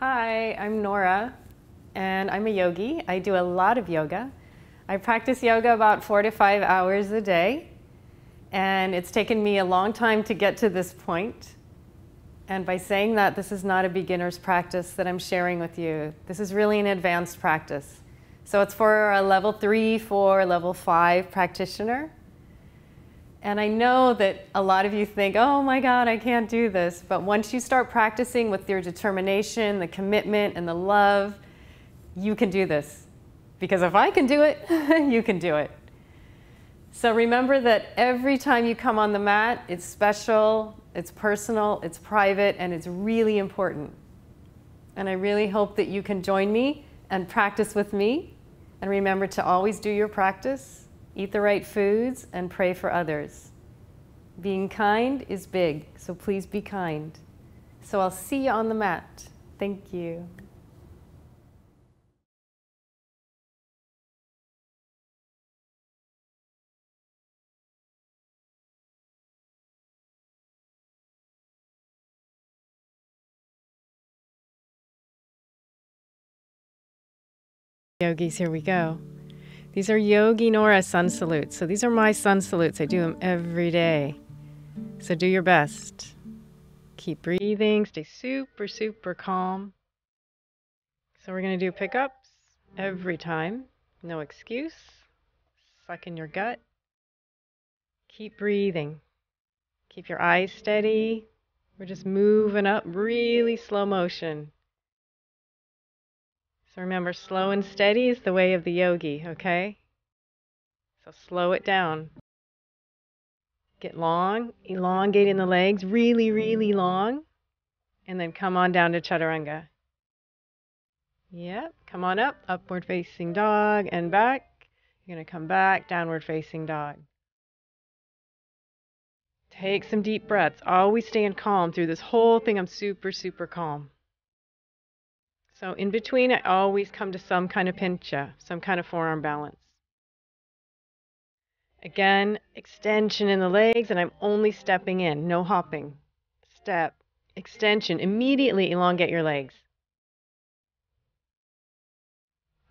Hi, I'm Nora, and I'm a yogi. I do a lot of yoga. I practice yoga about 4 to 5 hours a day, and it's taken me a long time to get to this point. And by saying that, this is not a beginner's practice that I'm sharing with you. This is really an advanced practice. So it's for a level 3, 4, level 5 practitioner. And I know that a lot of you think, oh my God, I can't do this. But once you start practicing with your determination, the commitment, and the love, you can do this. Because if I can do it, you can do it. So remember that every time you come on the mat, it's special, it's personal, it's private, and it's really important. And I really hope that you can join me and practice with me. And remember to always do your practice. Eat the right foods and pray for others. Being kind is big, so please be kind. So I'll see you on the mat. Thank you. Yogis, here we go. These are Yogi Nora sun salutes. So these are my sun salutes. I do them every day. So do your best. Keep breathing. Stay super, super calm. So we're going to do pickups every time. No excuse. Suck in your gut. Keep breathing. Keep your eyes steady. We're just moving up really slow motion. So remember, slow and steady is the way of the yogi, okay? So slow it down. Get long, elongating the legs really, really long, and then come on down to chaturanga. Yep, come on up, upward facing dog and back. You're going to come back, downward facing dog. Take some deep breaths. Always staying calm through this whole thing. I'm super, super calm. So in between, I always come to some kind of pincha, some kind of forearm balance. Again, extension in the legs, and I'm only stepping in, no hopping. Step, extension, immediately elongate your legs.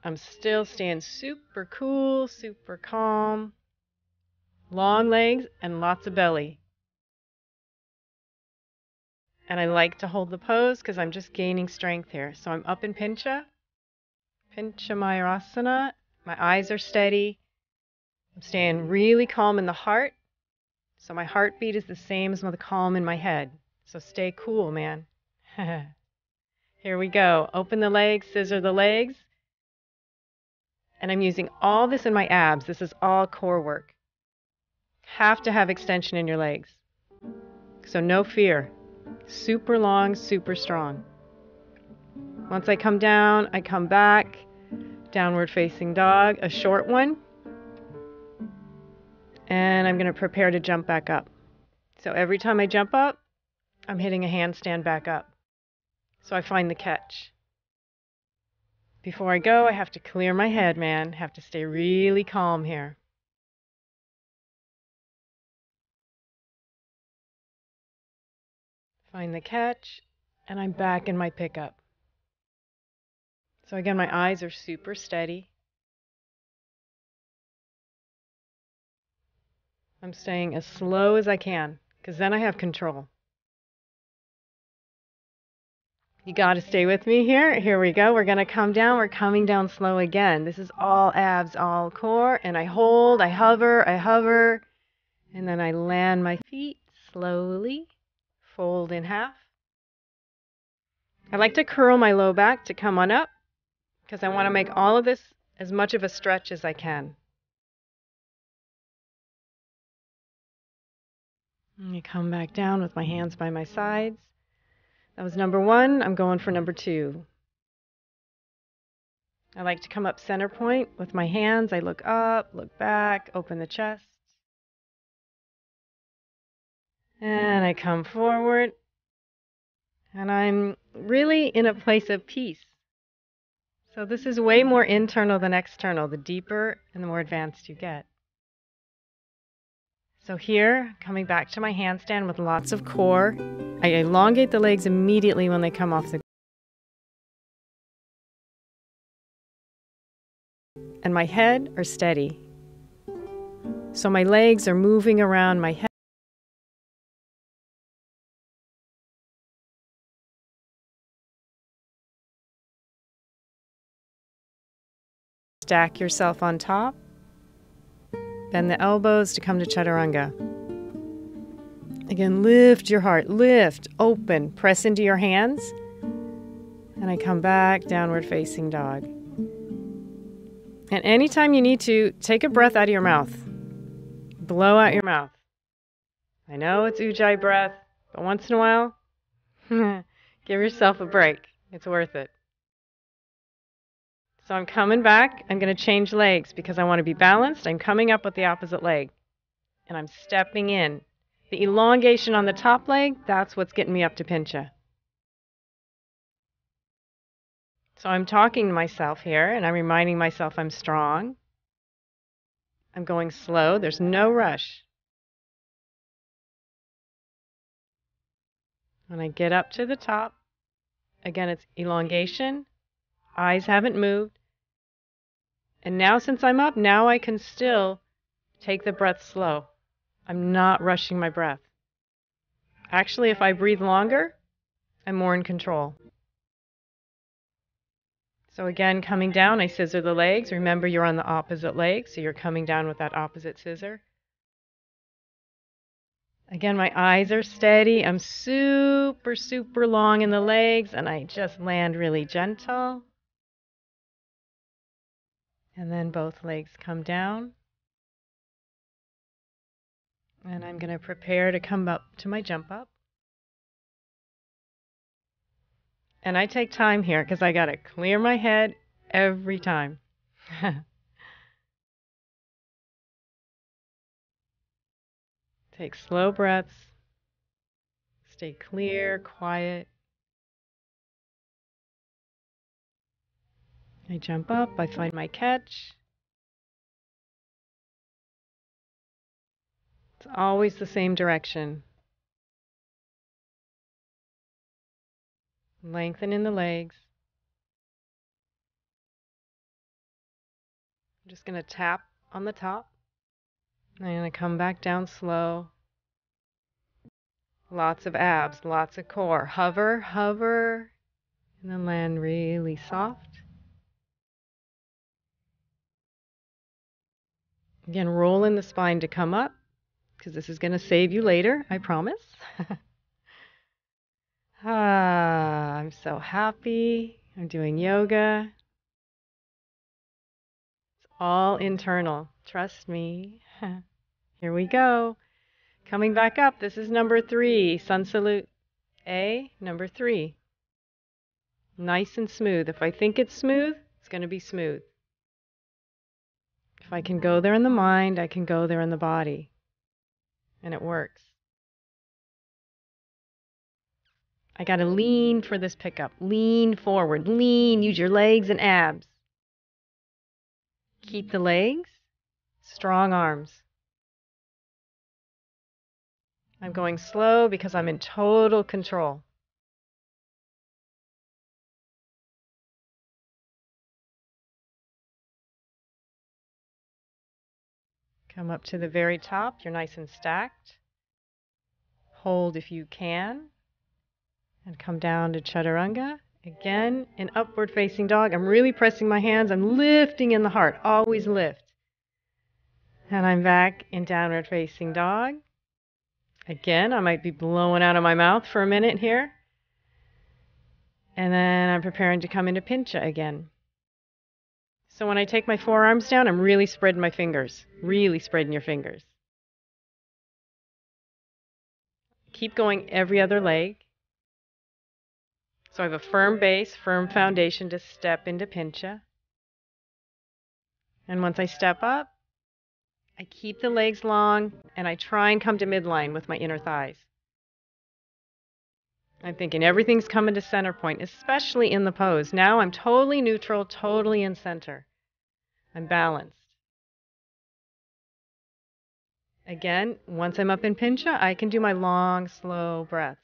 I'm still staying super cool, super calm. Long legs and lots of belly. And I like to hold the pose because I'm just gaining strength here. So I'm up in Pincha Mayurasana. My eyes are steady. I'm staying really calm in the heart. So my heartbeat is the same as the calm in my head. So stay cool, man. Here we go. Open the legs, scissor the legs. And I'm using all this in my abs. This is all core work. Have to have extension in your legs. So no fear. Super long, super strong. Once I come down, I come back. Downward facing dog, a short one. And I'm going to prepare to jump back up. So every time I jump up, I'm hitting a handstand back up. So I find the catch. Before I go, I have to clear my head, man. Have to stay really calm here. Find the catch, and I'm back in my pickup. So again, my eyes are super steady. I'm staying as slow as I can, because then I have control. You got to stay with me here. Here we go. We're going to come down. We're coming down slow again. This is all abs, all core. And I hold, I hover, and then I land my feet slowly, fold in half. I like to curl my low back to come on up because I want to make all of this as much of a stretch as I can. And I come back down with my hands by my sides. That was number 1. I'm going for number 2. I like to come up center point with my hands. I look up, look back, open the chest. And I come forward. And I'm really in a place of peace. So this is way more internal than external, the deeper and the more advanced you get. So here, coming back to my handstand with lots of core. I elongate the legs immediately when they come off the and my head are steady. So my legs are moving around my head. Stack yourself on top. Bend the elbows to come to chaturanga. Again, lift your heart, lift, open, press into your hands. And I come back, downward facing dog. And anytime you need to, take a breath out of your mouth. Blow out your mouth. I know it's ujjayi breath, but once in a while, give yourself a break. It's worth it. So I'm coming back. I'm going to change legs because I want to be balanced. I'm coming up with the opposite leg. And I'm stepping in. The elongation on the top leg, that's what's getting me up to pincha. So I'm talking to myself here, and I'm reminding myself I'm strong. I'm going slow. There's no rush. When I get up to the top, again, it's elongation. Eyes haven't moved. And now since I'm up, now I can still take the breath slow. I'm not rushing my breath. Actually, if I breathe longer, I'm more in control. So again, coming down, I scissor the legs. Remember, you're on the opposite leg, so you're coming down with that opposite scissor. Again, my eyes are steady. I'm super, super long in the legs, and I just land really gentle. And then both legs come down. And I'm going to prepare to come up to my jump up. And I take time here because I got to clear my head every time. Take slow breaths. Stay clear, quiet. I jump up, I find my catch. It's always the same direction. Lengthen in the legs. I'm just going to tap on the top. I'm going to come back down slow. Lots of abs, lots of core. Hover, hover, and then land really soft. Again, roll in the spine to come up, because this is going to save you later, I promise. I'm so happy. I'm doing yoga. It's all internal. Trust me. Here we go. Coming back up, this is number 3. Sun salute A, number 3. Nice and smooth. If I think it's smooth, it's going to be smooth. If I can go there in the mind, I can go there in the body. And it works. I got to lean for this pickup. Lean forward. Lean. Use your legs and abs. Keep the legs. Strong arms. I'm going slow because I'm in total control. Come up to the very top. You're nice and stacked. Hold if you can. And come down to chaturanga. Again, in upward facing dog. I'm really pressing my hands. I'm lifting in the heart. Always lift. And I'm back in downward facing dog. Again, I might be blowing out of my mouth for a minute here. And then I'm preparing to come into pincha again. So when I take my forearms down, I'm really spreading my fingers. Really spreading your fingers. Keep going every other leg. So I have a firm base, firm foundation to step into pincha. And once I step up, I keep the legs long, and I try and come to midline with my inner thighs. I'm thinking everything's coming to center point, especially in the pose. Now I'm totally neutral, totally in center. I'm balanced. Again, once I'm up in pincha, I can do my long, slow breaths.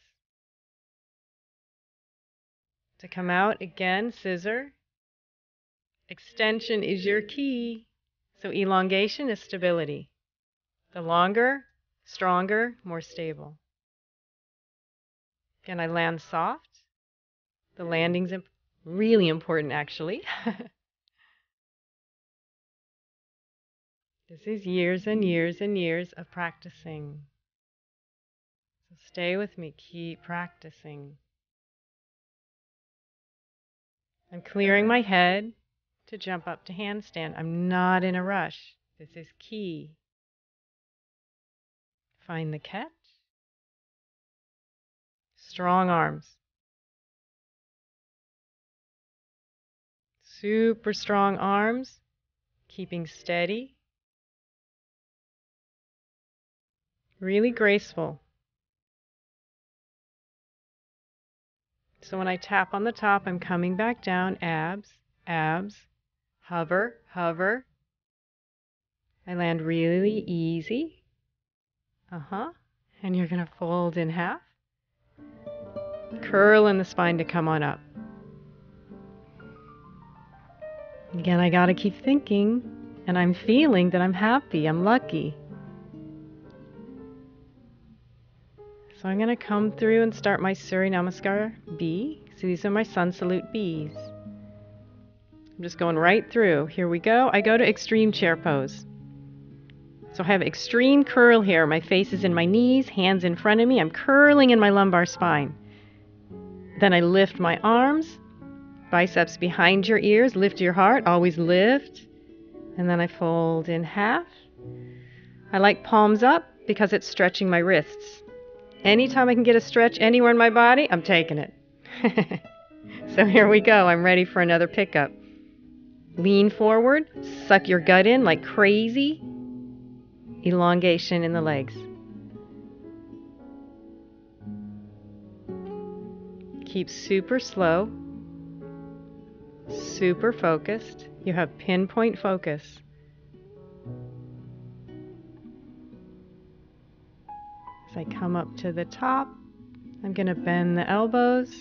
To come out, again, scissor. Extension is your key. So elongation is stability. The longer, stronger, more stable. Again, I land soft. The landing's really important, actually. This is years and years and years of practicing. So stay with me. Keep practicing. I'm clearing my head to jump up to handstand. I'm not in a rush. This is key. Find the catch. Strong arms. Super strong arms. Keeping steady. Really graceful. So when I tap on the top, I'm coming back down. Abs, abs. Hover, hover. I land really easy. And you're going to fold in half. Curl in the spine to come on up. Again, I got to keep thinking, and I'm feeling that I'm happy, I'm lucky. So I'm going to come through and start my Surya Namaskar B. So these are my Sun Salute Bs. I'm just going right through. Here we go. I go to extreme chair pose. So I have extreme curl here. My face is in my knees, hands in front of me. I'm curling in my lumbar spine. Then I lift my arms, biceps behind your ears, lift your heart, always lift. And then I fold in half. I like palms up because it's stretching my wrists. Anytime I can get a stretch anywhere in my body, I'm taking it. So here we go. I'm ready for another pickup. Lean forward, suck your gut in like crazy. Elongation in the legs. Keep super slow, super focused. You have pinpoint focus. As I come up to the top, I'm going to bend the elbows,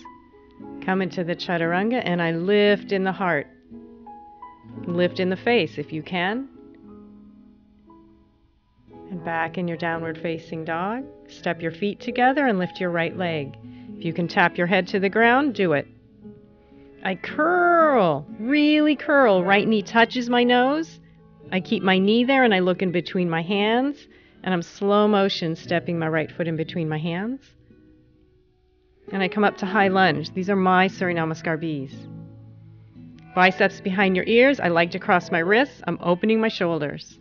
come into the chaturanga, and I lift in the heart. Lift in the face if you can. And back in your downward facing dog. Step your feet together and lift your right leg. If you can tap your head to the ground, do it. I curl, really curl. Right knee touches my nose. I keep my knee there and I look in between my hands. And I'm slow motion stepping my right foot in between my hands. And I come up to high lunge. These are my Surya Namaskar Bs. Biceps behind your ears. I like to cross my wrists. I'm opening my shoulders.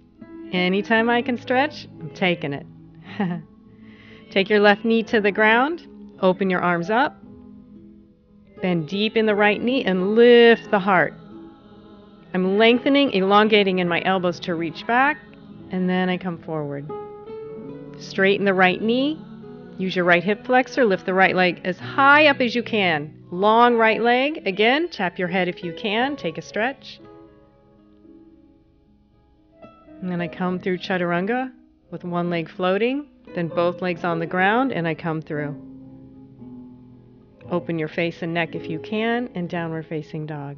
Anytime I can stretch, I'm taking it. Take your left knee to the ground. Open your arms up. Bend deep in the right knee and lift the heart. I'm lengthening, elongating in my elbows to reach back. And then I come forward. Straighten the right knee. Use your right hip flexor. Lift the right leg as high up as you can. Long right leg. Again, tap your head if you can. Take a stretch. And then I come through chaturanga with one leg floating, then both legs on the ground, and I come through. Open your face and neck if you can, and downward facing dog.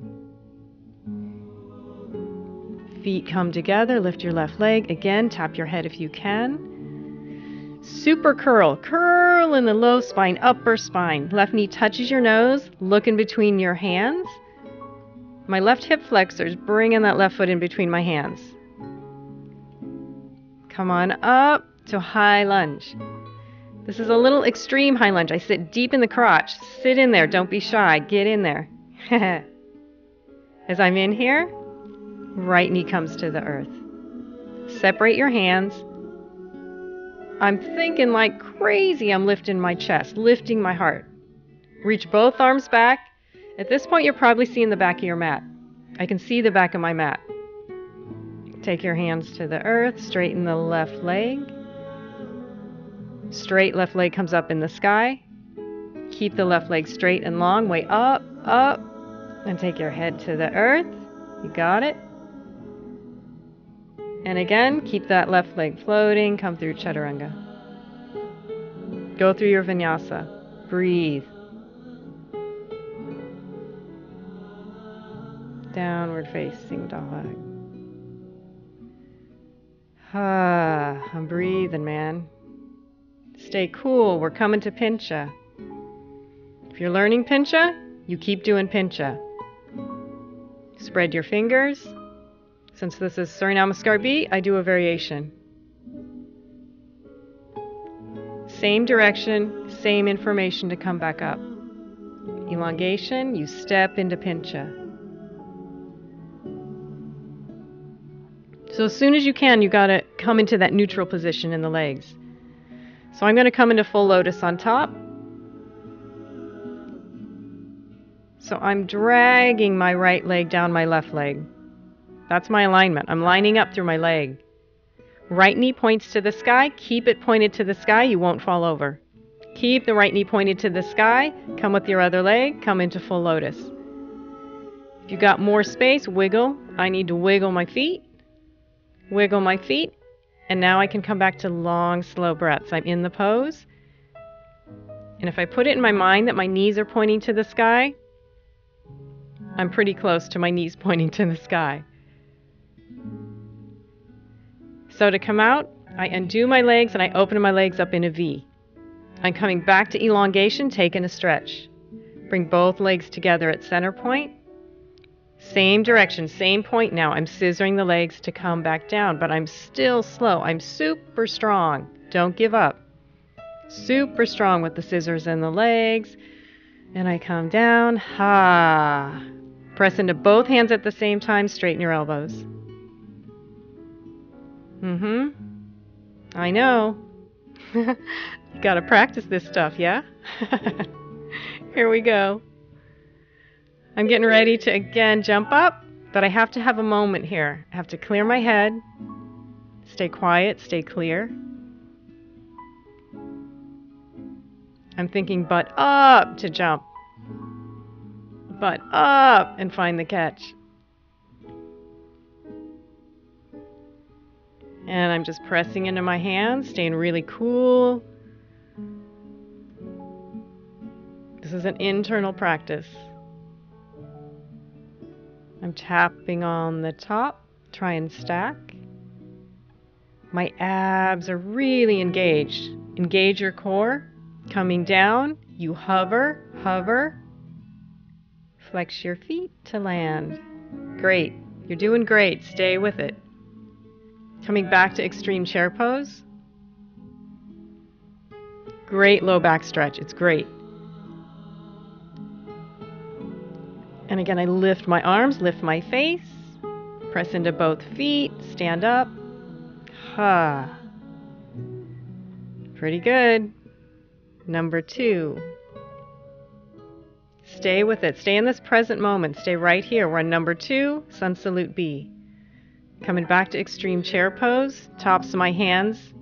Feet come together, lift your left leg. Again, tap your head if you can. Super curl. Curl in the low spine, upper spine. Left knee touches your nose, look in between your hands. My left hip flexors, bringing that left foot in between my hands. Come on up to high lunge. This is a little extreme high lunge. I sit deep in the crotch. Sit in there. Don't be shy. Get in there. As I'm in here, right knee comes to the earth. Separate your hands. I'm thinking like crazy. I'm lifting my chest, lifting my heart. Reach both arms back. At this point, you're probably seeing the back of your mat. I can see the back of my mat. Take your hands to the earth. Straighten the left leg. Straight left leg comes up in the sky. Keep the left leg straight and long. Way up, up. And take your head to the earth. You got it. And again, keep that left leg floating. Come through chaturanga. Go through your vinyasa. Breathe. Downward facing dog. I'm breathing, man. Stay cool. We're coming to Pincha. If you're learning Pincha, you keep doing Pincha. Spread your fingers. Since this is Suriname Namaskar, I do a variation. Same direction, same information to come back up. Elongation, you step into Pincha. So as soon as you can, you gotta come into that neutral position in the legs. So I'm gonna come into full lotus on top. So I'm dragging my right leg down my left leg. That's my alignment. I'm lining up through my leg. Right knee points to the sky. Keep it pointed to the sky. You won't fall over. Keep the right knee pointed to the sky. Come with your other leg. Come into full lotus. If you got more space, wiggle. I need to wiggle my feet. Wiggle my feet. And now I can come back to long, slow breaths. I'm in the pose. And if I put it in my mind that my knees are pointing to the sky, I'm pretty close to my knees pointing to the sky. So to come out, I undo my legs and I open my legs up in a V. I'm coming back to elongation, taking a stretch. Bring both legs together at center point. Same direction, same point now. I'm scissoring the legs to come back down, but I'm still slow. I'm super strong. Don't give up. Super strong with the scissors and the legs. And I come down. Ha. Press into both hands at the same time. Straighten your elbows. I know. You gotta practice this stuff, yeah? Here we go. I'm getting ready to again jump up, but I have to have a moment here. I have to clear my head. Stay quiet, stay clear. I'm thinking butt up to jump. Butt up and find the catch. And I'm just pressing into my hands, staying really cool. This is an internal practice. I'm tapping on the top, try and stack. My abs are really engaged. Engage your core. Coming down, you hover, hover. Flex your feet to land. Great. You're doing great. Stay with it. Coming back to extreme chair pose. Great low back stretch. It's great. And again, I lift my arms, lift my face. Press into both feet. Stand up. Ha. Pretty good. Number 2. Stay with it. Stay in this present moment. Stay right here. We're on number 2, Sun Salute B. Coming back to extreme chair pose. Tops of my hands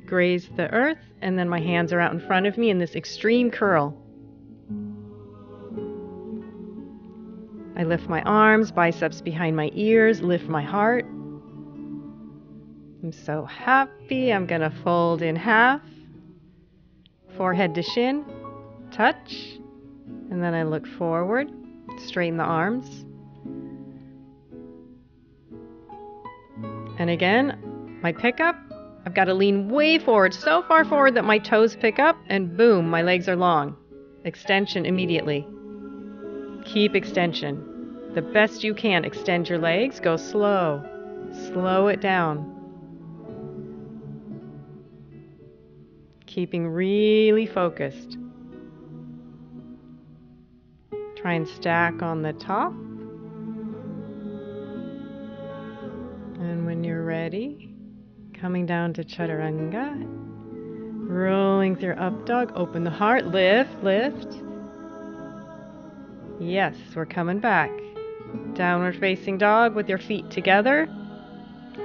graze the earth, and then my hands are out in front of me in this extreme curl. I lift my arms, biceps behind my ears, lift my heart. I'm so happy. I'm going to fold in half. Forehead to shin. Touch. And then I look forward. Straighten the arms. And again, my pickup, I've got to lean way forward, so far forward that my toes pick up, and boom, my legs are long. Extension immediately. Keep extension. The best you can, extend your legs, go slow. Slow it down. Keeping really focused. Try and stack on the top. And when you're ready, coming down to Chaturanga, rolling through up dog, open the heart, lift, lift. Yes, we're coming back. Downward facing dog with your feet together.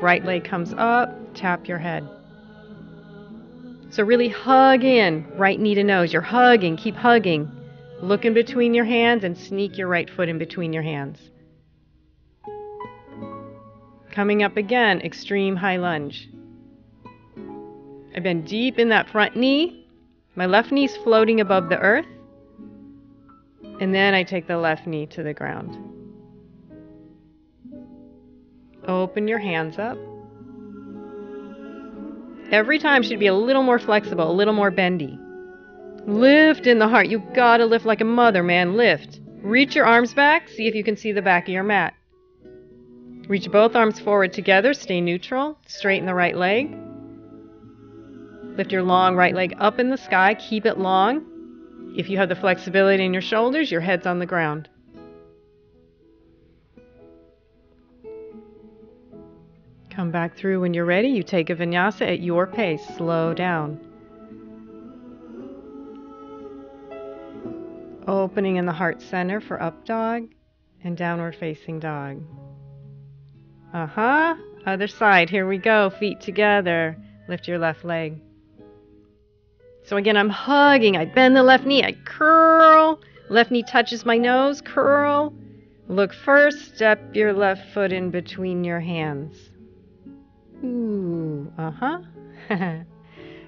Right leg comes up, tap your head. So really hug in, right knee to nose. You're hugging, keep hugging. Look in between your hands and sneak your right foot in between your hands. Coming up again, extreme high lunge. I bend deep in that front knee. My left knee's floating above the earth. And then I take the left knee to the ground. Open your hands up. Every time should be a little more flexible, a little more bendy. Lift in the heart. You gotta lift like a mother, man. Lift. Reach your arms back. See if you can see the back of your mat. Reach both arms forward together. Stay neutral. Straighten the right leg. Lift your long right leg up in the sky. Keep it long. If you have the flexibility in your shoulders, your head's on the ground. Come back through when you're ready. You take a vinyasa at your pace. Slow down. Opening in the heart center for up dog and downward facing dog. Other side. Here we go. Feet together. Lift your left leg. So again, I'm hugging. I bend the left knee. I curl. Left knee touches my nose. Curl. Look first. Step your left foot in between your hands. Ooh.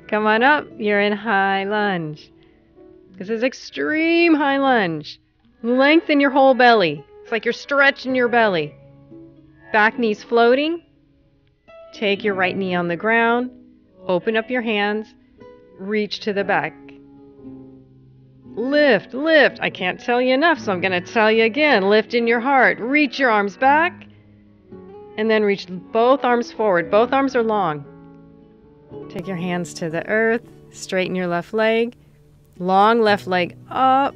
Come on up. You're in high lunge. This is extreme high lunge. Lengthen your whole belly. It's like you're stretching your belly. Back knee's floating. Take your right knee on the ground. Open up your hands. Reach to the back. Lift, lift. I can't tell you enough, so I'm going to tell you again. Lift in your heart. Reach your arms back. And then reach both arms forward. Both arms are long. Take your hands to the earth. Straighten your left leg. Long left leg up.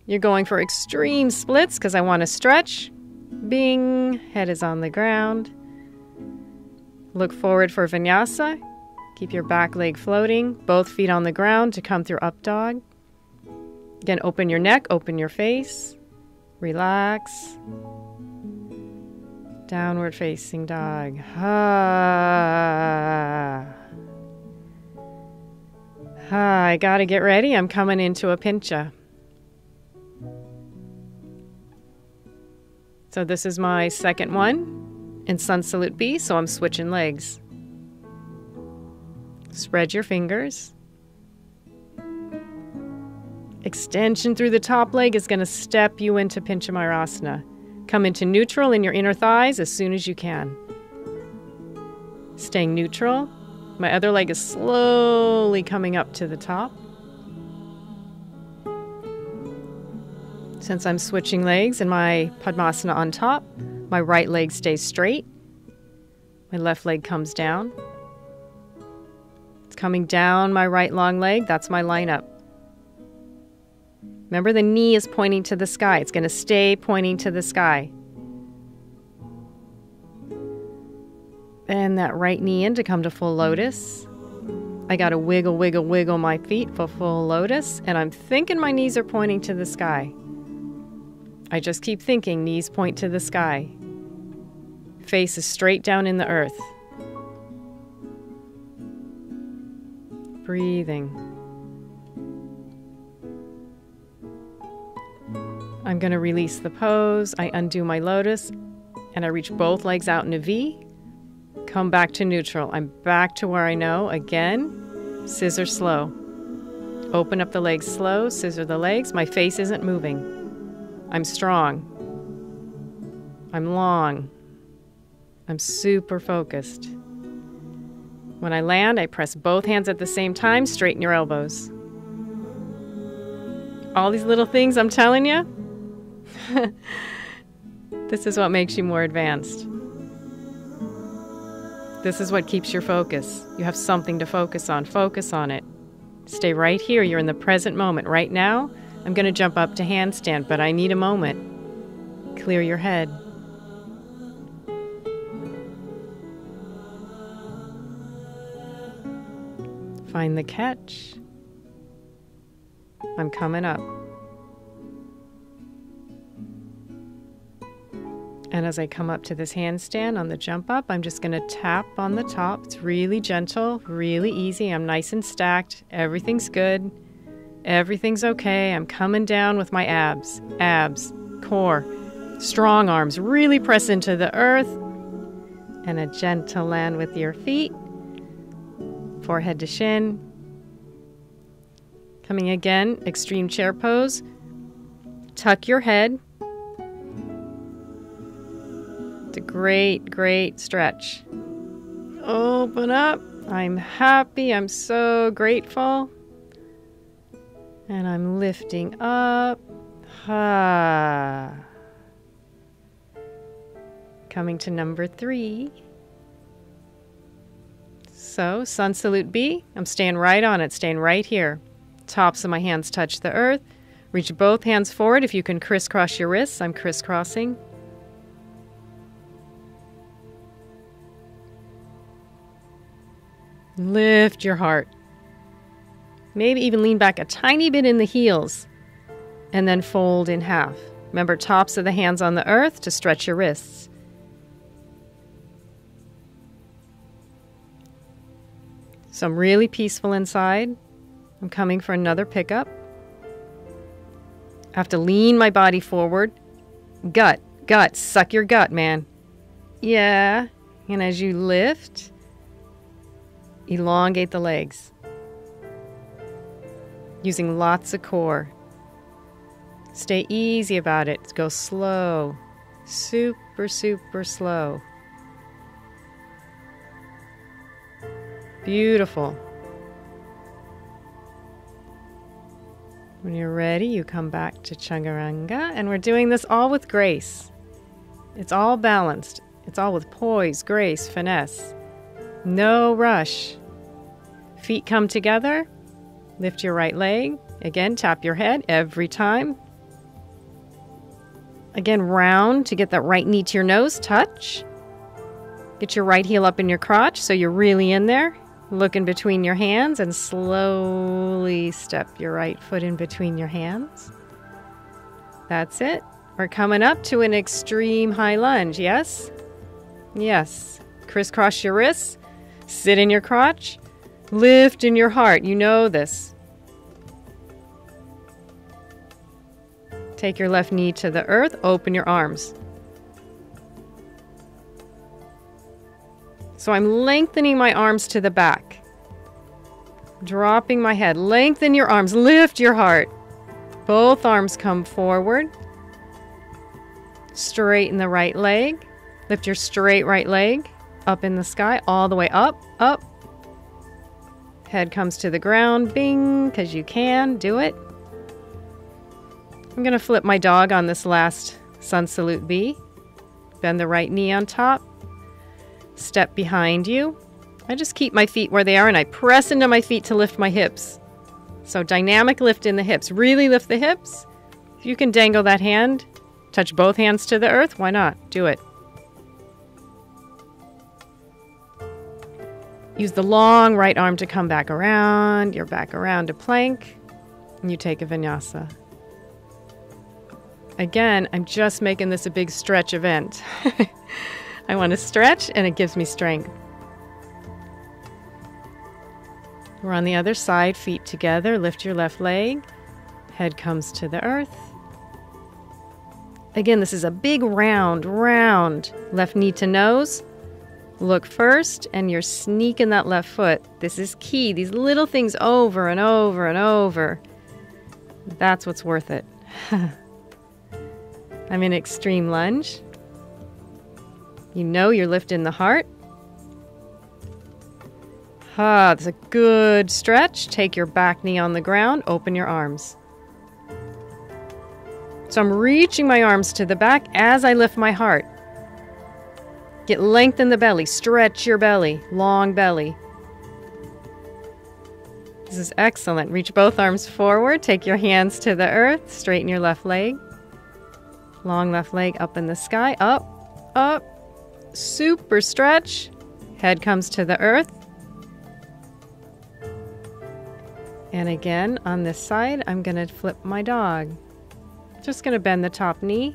You're going for extreme splits because I want to stretch. Bing. Head is on the ground. Look forward for vinyasa. Keep your back leg floating. Both feet on the ground to come through up dog. Again, open your neck. Open your face. Relax. Downward facing dog. I gotta get ready. I'm coming into a pincha. So this is my second one in Sun Salute B, so I'm switching legs. Spread your fingers. Extension through the top leg is going to step you into Pincha Mayurasana. Come into neutral in your inner thighs as soon as you can. Staying neutral. My other leg is slowly coming up to the top. Since I'm switching legs and my Padmasana on top, my right leg stays straight. My left leg comes down. It's coming down my right long leg. That's my lineup. Remember, the knee is pointing to the sky. It's going to stay pointing to the sky. Bend that right knee in to come to full lotus. I got to wiggle, wiggle, wiggle my feet for full lotus. And I'm thinking my knees are pointing to the sky. I just keep thinking knees point to the sky. Face is straight down in the earth. Breathing. I'm going to release the pose. I undo my lotus and I reach both legs out in a V. Come back to neutral. I'm back to where I know. Again, scissor slow. Open up the legs slow, scissor the legs. My face isn't moving. I'm strong. I'm long. I'm super focused. When I land, I press both hands at the same time, straighten your elbows. All these little things I'm telling you, this is what makes you more advanced. This is what keeps your focus. You have something to focus on. Focus on it. Stay right here. You're in the present moment. Right now, I'm going to jump up to handstand, but I need a moment. Clear your head. Find the catch. I'm coming up. And as I come up to this handstand on the jump up, I'm just going to tap on the top. It's really gentle, really easy. I'm nice and stacked. Everything's good. Everything's okay. I'm coming down with my abs, core, strong arms. Really press into the earth. And a gentle land with your feet. Forehead to shin. Coming again, extreme chair pose. Tuck your head. It's a great, great stretch. Open up. I'm happy. I'm so grateful. And I'm lifting up. Coming to number 3. So, sun salute B. I'm staying right on it, staying right here. Tops of my hands touch the earth. Reach both hands forward. If you can crisscross your wrists, I'm crisscrossing. Lift your heart. Maybe even lean back a tiny bit in the heels and then fold in half. Remember, tops of the hands on the earth to stretch your wrists. So I'm really peaceful inside. I'm coming for another pickup. I have to lean my body forward. Gut, suck your gut, man. Yeah. And as you lift, elongate the legs. Using lots of core. Stay easy about it. Go slow. Super, super slow. Beautiful. When you're ready, you come back to Chaturanga, and we're doing this all with grace. It's all balanced. It's all with poise, grace, finesse. No rush. Feet come together. Lift your right leg. Again, tap your head every time. Again, round to get that right knee to your nose. Touch. Get your right heel up in your crotch so you're really in there. Look in between your hands and slowly step your right foot in between your hands. That's it. We're coming up to an extreme high lunge, yes? Yes. Crisscross your wrists. Sit in your crotch. Lift in your heart. You know this. Take your left knee to the earth. Open your arms. So I'm lengthening my arms to the back. Dropping my head. Lengthen your arms. Lift your heart. Both arms come forward. Straighten the right leg. Lift your straight right leg up in the sky, all the way up, up. Head comes to the ground. Bing, because you can. Do it. I'm going to flip my dog on this last sun salute B. Bend the right knee on top. Step behind you. I just keep my feet where they are and I press into my feet to lift my hips. So dynamic lift in the hips. Really lift the hips. If you can dangle that hand, touch both hands to the earth, why not? Do it. Use the long right arm to come back around. You're back around to plank. And you take a vinyasa. Again, I'm just making this a big stretch event. I want to stretch, and it gives me strength. We're on the other side, feet together. Lift your left leg. Head comes to the earth. Again, this is a big round. Left knee to nose. Look first, and you're sneaking that left foot. This is key. These little things over and over and over. That's what's worth it. I'm in extreme lunge. You know you're lifting the heart. That's a good stretch. Take your back knee on the ground. Open your arms. So I'm reaching my arms to the back as I lift my heart. Get length in the belly. Stretch your belly. Long belly. This is excellent. Reach both arms forward. Take your hands to the earth. Straighten your left leg. Long left leg up in the sky. Up, up. Super stretch. Head comes to the earth. And again, on this side, I'm going to flip my dog. Just going to bend the top knee.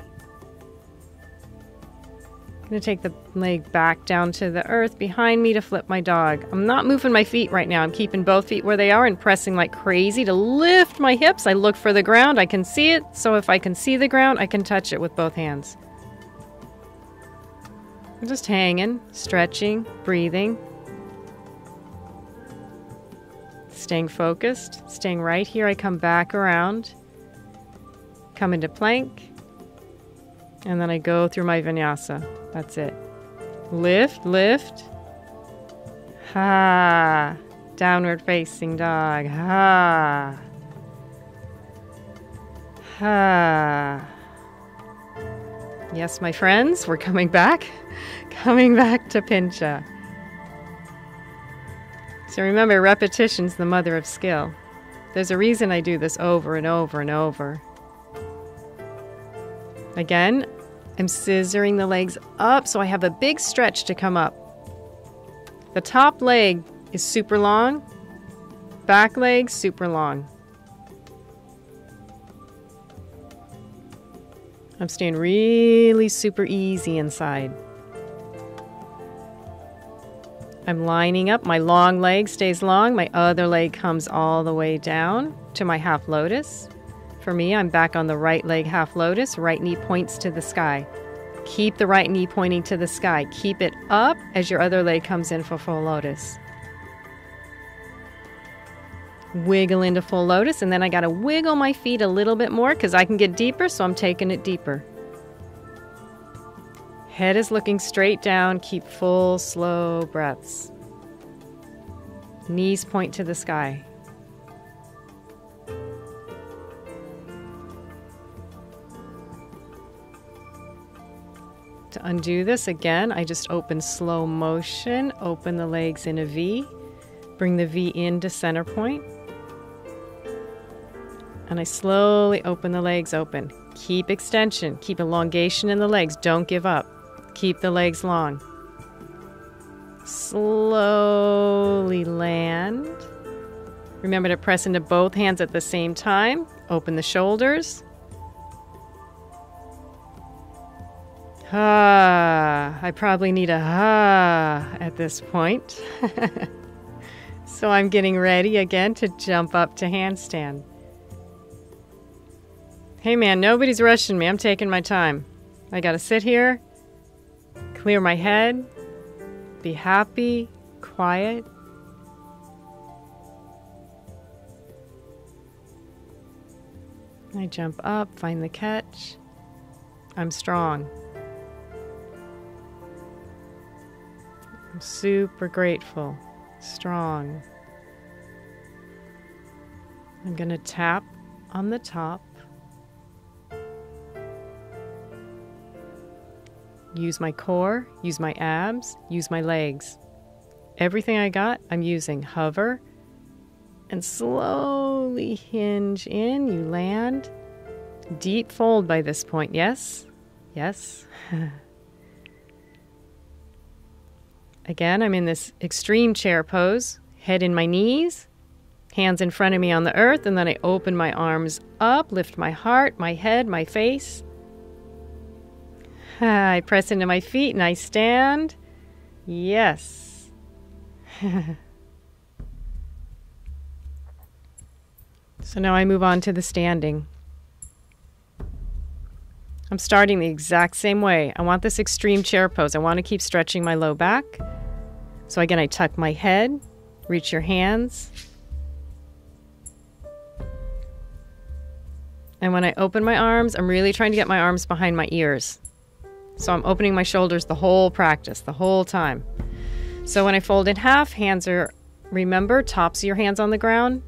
I'm going to take the leg back down to the earth behind me to flip my dog. I'm not moving my feet right now. I'm keeping both feet where they are and pressing like crazy to lift my hips. I look for the ground. I can see it. So if I can see the ground, I can touch it with both hands. I'm just hanging, stretching, breathing. Staying focused, staying right here. I come back around, come into plank, And then I go through my vinyasa. That's it. Lift, lift. Ha. Downward facing dog. Ha. Ha. Yes, my friends, we're coming back. Coming back to Pincha. So remember, repetition's the mother of skill. There's a reason I do this over and over and over. Again, I'm scissoring the legs up so I have a big stretch to come up. The top leg is super long, back leg super long. I'm staying really super easy inside. I'm lining up. My long leg stays long. My other leg comes all the way down to my half lotus. For me, I'm back on the right leg half lotus. Right knee points to the sky. Keep the right knee pointing to the sky. Keep it up as your other leg comes in for full lotus. Wiggle into full lotus, and then I gotta wiggle my feet a little bit more because I can get deeper, so I'm taking it deeper. Head is looking straight down. Keep full, slow breaths. Knees point to the sky. To undo this again, I just open slow motion, open the legs in a V, bring the V into center point, and I slowly open the legs open. Keep extension, keep elongation in the legs, don't give up. Keep the legs long. Slowly land. Remember to press into both hands at the same time. Open the shoulders. Ah, I probably need a at this point. So I'm getting ready again to jump up to handstand. Hey man, nobody's rushing me. I'm taking my time. I gotta sit here, clear my head, be happy, quiet. I jump up, find the catch. I'm strong. I'm super grateful, strong. I'm gonna tap on the top. Use my core, use my abs, use my legs. Everything I got, I'm using. Hover and slowly hinge in. You land. Deep fold by this point. Yes? Yes. Again, I'm in this extreme chair pose. Head in my knees, hands in front of me on the earth, and then I open my arms up, lift my heart, my head, my face. I press into my feet and I stand. Yes. So now I move on to the standing. I'm starting the exact same way. I want this extreme chair pose. I want to keep stretching my low back. So again, I tuck my head, reach your hands. And when I open my arms, I'm really trying to get my arms behind my ears. So I'm opening my shoulders the whole practice, the whole time. So when I fold in half, hands are, remember, tops of your hands on the ground.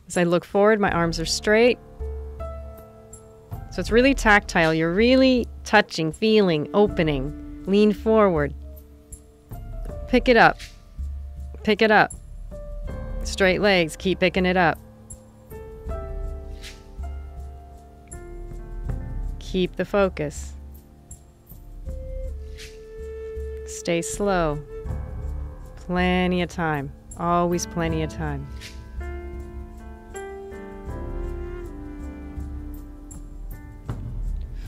As I look forward, my arms are straight. So it's really tactile. You're really touching, feeling, opening. Lean forward. Pick it up. Pick it up. Straight legs, keep picking it up. Keep the focus. Stay slow. Plenty of time. Always plenty of time.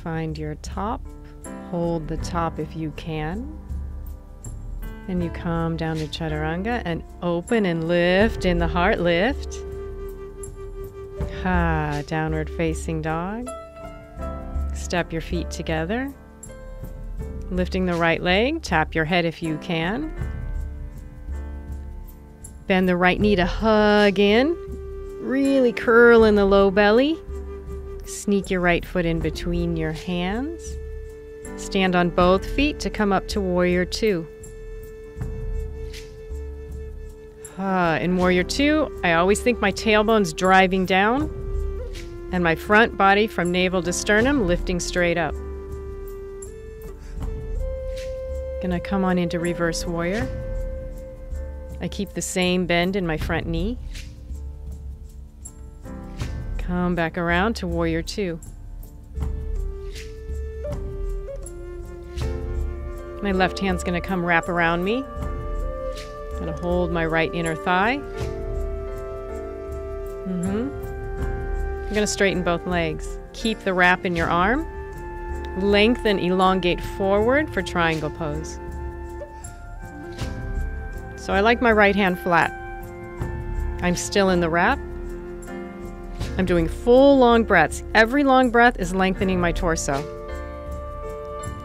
Find your top. Hold the top if you can. And you come down to Chaturanga and open and lift in the heart. Lift. Ha, downward facing dog. Step your feet together. Lifting the right leg, tap your head if you can. Bend the right knee to hug in. Really curl in the low belly. Sneak your right foot in between your hands. Stand on both feet to come up to Warrior Two. In Warrior Two, I always think my tailbone's driving down and my front body from navel to sternum lifting straight up. Gonna come on into Reverse Warrior. I keep the same bend in my front knee. Come back around to Warrior Two. My left hand's gonna come wrap around me. Gonna hold my right inner thigh. I'm gonna straighten both legs. Keep the wrap in your arm. Lengthen, elongate forward for triangle pose. So I like my right hand flat. I'm still in the wrap. I'm doing full long breaths. Every long breath is lengthening my torso.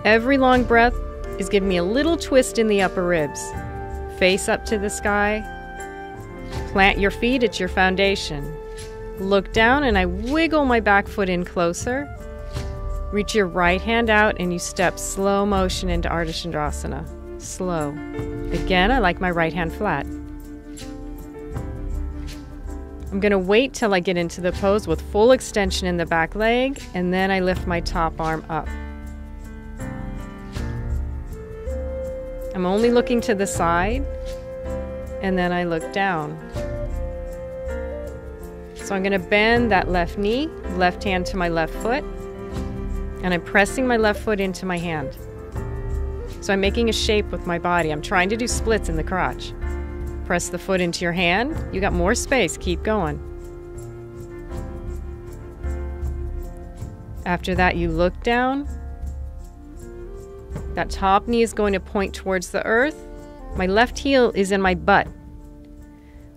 Every long breath is giving me a little twist in the upper ribs. Face up to the sky. Plant your feet, it's your foundation. Look down and I wiggle my back foot in closer. Reach your right hand out and you step slow motion into Ardha Chandrasana. Slow. Again, I like my right hand flat. I'm going to wait till I get into the pose with full extension in the back leg, and then I lift my top arm up. I'm only looking to the side, and then I look down. So I'm going to bend that left knee, left hand to my left foot, and I'm pressing my left foot into my hand. So I'm making a shape with my body. I'm trying to do splits in the crotch. Press the foot into your hand. You got more space. Keep going. After that, you look down. That top knee is going to point towards the earth. My left heel is in my butt.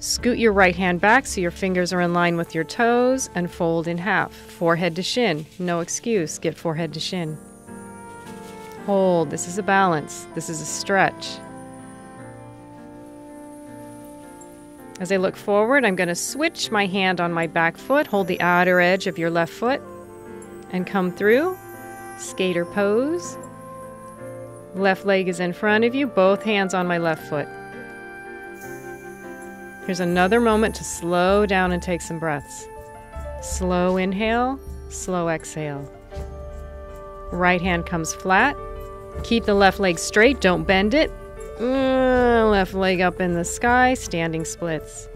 Scoot your right hand back so your fingers are in line with your toes and fold in half. Forehead to shin. No excuse. Get forehead to shin. Hold. This is a balance. This is a stretch. As I look forward, I'm going to switch my hand on my back foot, hold the outer edge of your left foot, and come through. Skater pose. Left leg is in front of you, both hands on my left foot. Here's another moment to slow down and take some breaths. Slow inhale, slow exhale. Right hand comes flat. Keep the left leg straight, don't bend it. Left leg up in the sky, standing splits.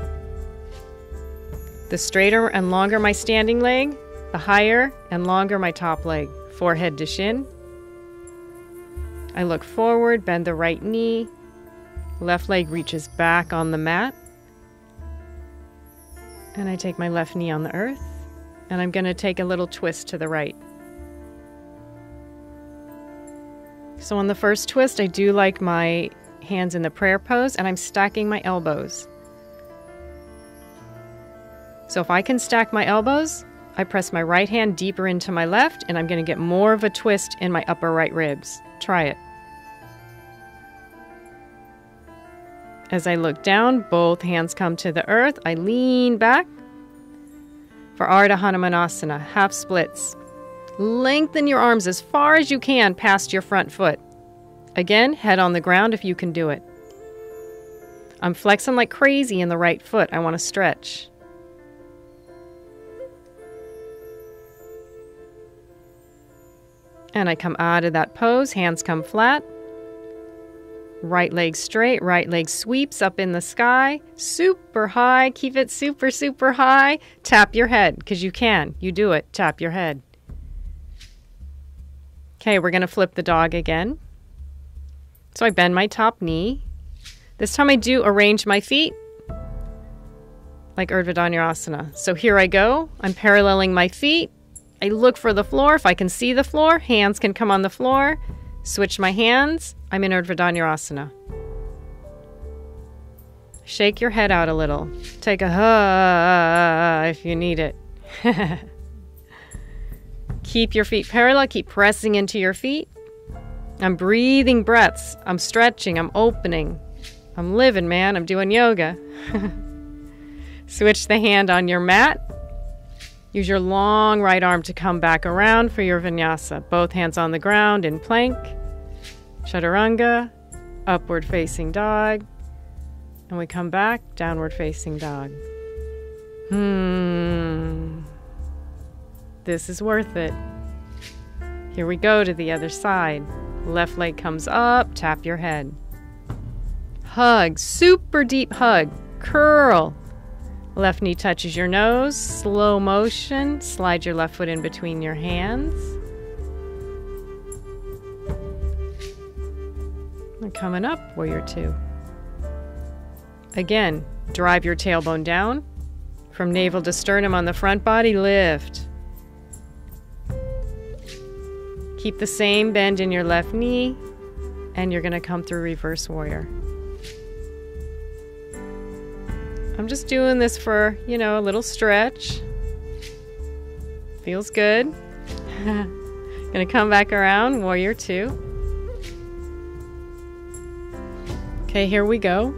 The straighter and longer my standing leg, the higher and longer my top leg. Forehead to shin. I look forward, bend the right knee. Left leg reaches back on the mat. And I take my left knee on the earth. And I'm going to take a little twist to the right. So on the first twist, I do like my hands in the prayer pose, and I'm stacking my elbows. So if I can stack my elbows, I press my right hand deeper into my left, and I'm going to get more of a twist in my upper right ribs. Try it. As I look down, both hands come to the earth. I lean back for Ardha Hanumanasana, half splits. Lengthen your arms as far as you can past your front foot. Again, head on the ground if you can do it. I'm flexing like crazy in the right foot. I want to stretch. And I come out of that pose, hands come flat. Right leg straight, right leg sweeps up in the sky, super high, keep it super, super high. Tap your head, because you can. You do it. Tap your head. Okay, we're going to flip the dog again. So I bend my top knee. This time I do arrange my feet like Urdhva Dhanurasana. So here I go. I'm paralleling my feet. I look for the floor. If I can see the floor, hands can come on the floor. Switch my hands. I'm in Urdhva Dhanurasana. Shake your head out a little. Take a if you need it. Keep your feet parallel. Keep pressing into your feet. I'm breathing breaths. I'm stretching. I'm opening. I'm living, man. I'm doing yoga. Switch the hand on your mat. Use your long right arm to come back around for your vinyasa. Both hands on the ground in plank, chaturanga, upward facing dog, and we come back, downward facing dog. This is worth it. Here we go to the other side. Left leg comes up, tap your head. Hug, super deep hug, curl. Left knee touches your nose, slow motion. Slide your left foot in between your hands. And coming up, warrior two. Again, drive your tailbone down. From navel to sternum on the front body, lift. Keep the same bend in your left knee, and you're going to come through reverse warrior. I'm just doing this for, a little stretch. Feels good. Gonna come back around, warrior two. Okay, here we go.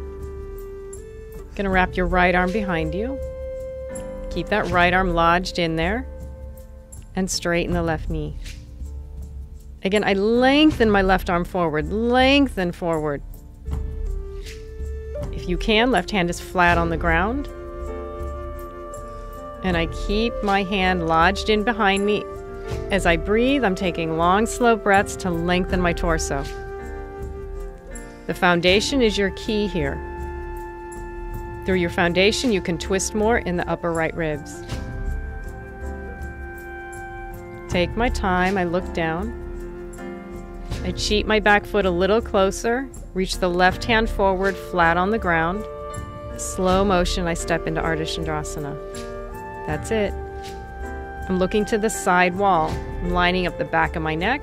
Gonna wrap your right arm behind you. Keep that right arm lodged in there. And straighten the left knee. Again, I lengthen my left arm forward. Lengthen forward. If you can, left hand is flat on the ground. And I keep my hand lodged in behind me. As I breathe, I'm taking long, slow breaths to lengthen my torso. The foundation is your key here. Through your foundation, you can twist more in the upper right ribs. Take my time, I look down. I cheat my back foot a little closer, reach the left hand forward, flat on the ground. Slow motion, I step into Ardha Chandrasana. That's it. I'm looking to the side wall. I'm lining up the back of my neck.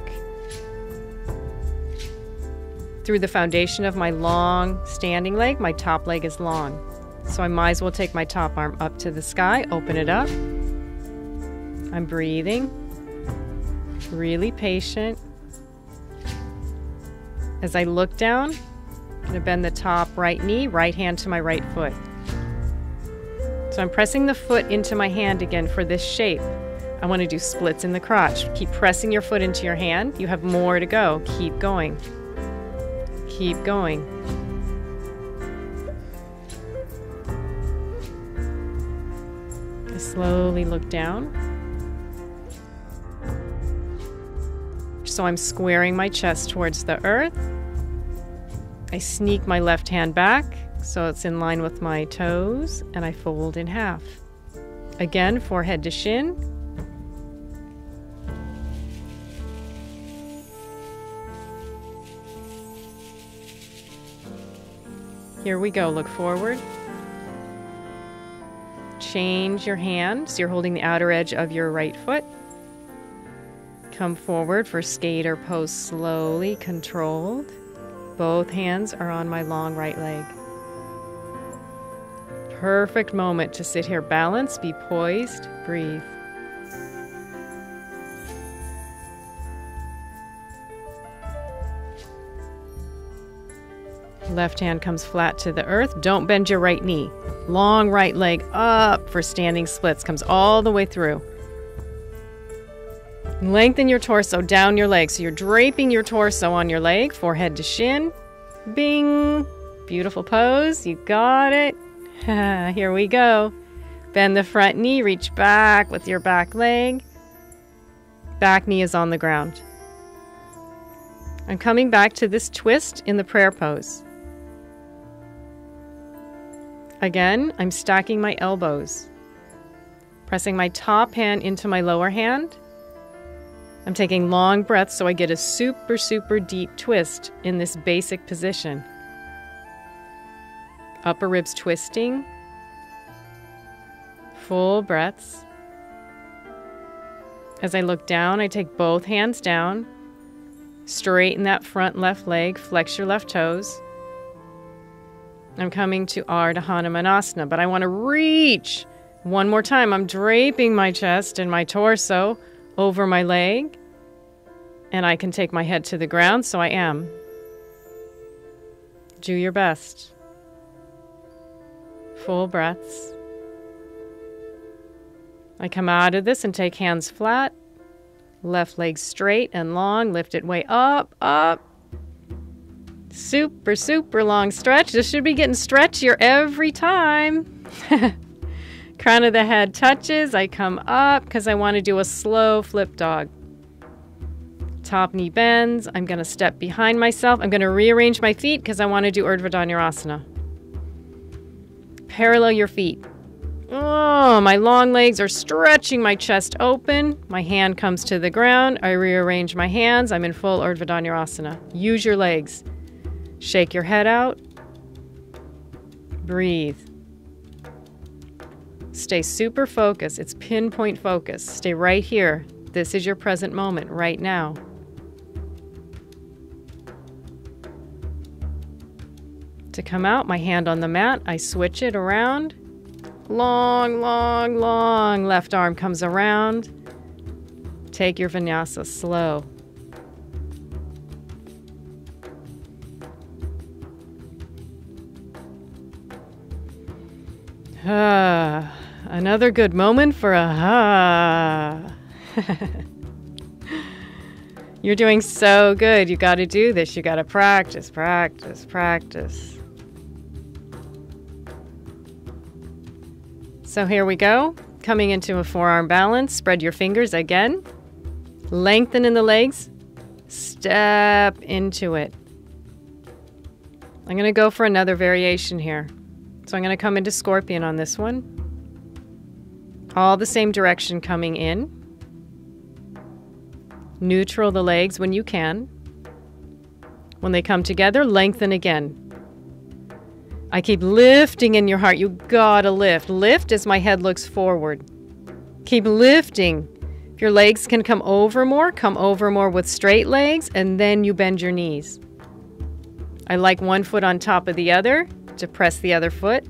Through the foundation of my long standing leg, my top leg is long. So I might as well take my top arm up to the sky, open it up. I'm breathing, really patient. As I look down, I'm going to bend the top right knee, right hand to my right foot. So I'm pressing the foot into my hand again for this shape. I want to do splits in the crotch. Keep pressing your foot into your hand. You have more to go. Keep going. Keep going. I slowly look down. So I'm squaring my chest towards the earth. I sneak my left hand back so it's in line with my toes, and I fold in half. Again, forehead to shin. Here we go, look forward. Change your hand so you're holding the outer edge of your right foot. Come forward for skater pose, slowly, controlled. Both hands are on my long right leg. Perfect moment to sit here, balance, be poised, breathe. Left hand comes flat to the earth. Don't bend your right knee. Long right leg up for standing splits. Comes all the way through. Lengthen your torso down your leg. So you're draping your torso on your leg, forehead to shin. Bing! Beautiful pose. You got it. Here we go. Bend the front knee. Reach back with your back leg. Back knee is on the ground. I'm coming back to this twist in the prayer pose. Again, I'm stacking my elbows. Pressing my top hand into my lower hand. I'm taking long breaths so I get a super, super deep twist in this basic position. Upper ribs twisting. Full breaths. As I look down, I take both hands down. Straighten that front left leg, flex your left toes. I'm coming to Ardha Hanumanasana, but I want to reach. One more time, I'm draping my chest and my torso over my leg. And I can take my head to the ground, so I am. Do your best. Full breaths. I come out of this and take hands flat. Left leg straight and long. Lift it way up, up. Super, super long stretch. This should be getting stretchier every time. Crown of the head touches. I come up because I want to do a slow flip dog. Top knee bends. I'm going to step behind myself. I'm going to rearrange my feet because I want to do Urdhva Dhanurasana. Parallel your feet. Oh, my long legs are stretching my chest open. My hand comes to the ground. I rearrange my hands. I'm in full Urdhva Dhanurasana. Use your legs. Shake your head out. Breathe. Stay super focused. It's pinpoint focus. Stay right here. This is your present moment right now. To come out, my hand on the mat, I switch it around. Long, long, long. Left arm comes around. Take your vinyasa slow. Another good moment for a ha. You're doing so good. You got to do this. You got to practice, practice, practice. So here we go. Coming into a forearm balance. Spread your fingers again. Lengthen in the legs. Step into it. I'm going to go for another variation here. So I'm going to come into scorpion on this one. All the same direction coming in. Neutral the legs when you can. When they come together, lengthen again. I keep lifting in your heart. You gotta lift. Lift as my head looks forward. Keep lifting. If your legs can come over more with straight legs, and then you bend your knees. I like one foot on top of the other to press the other foot.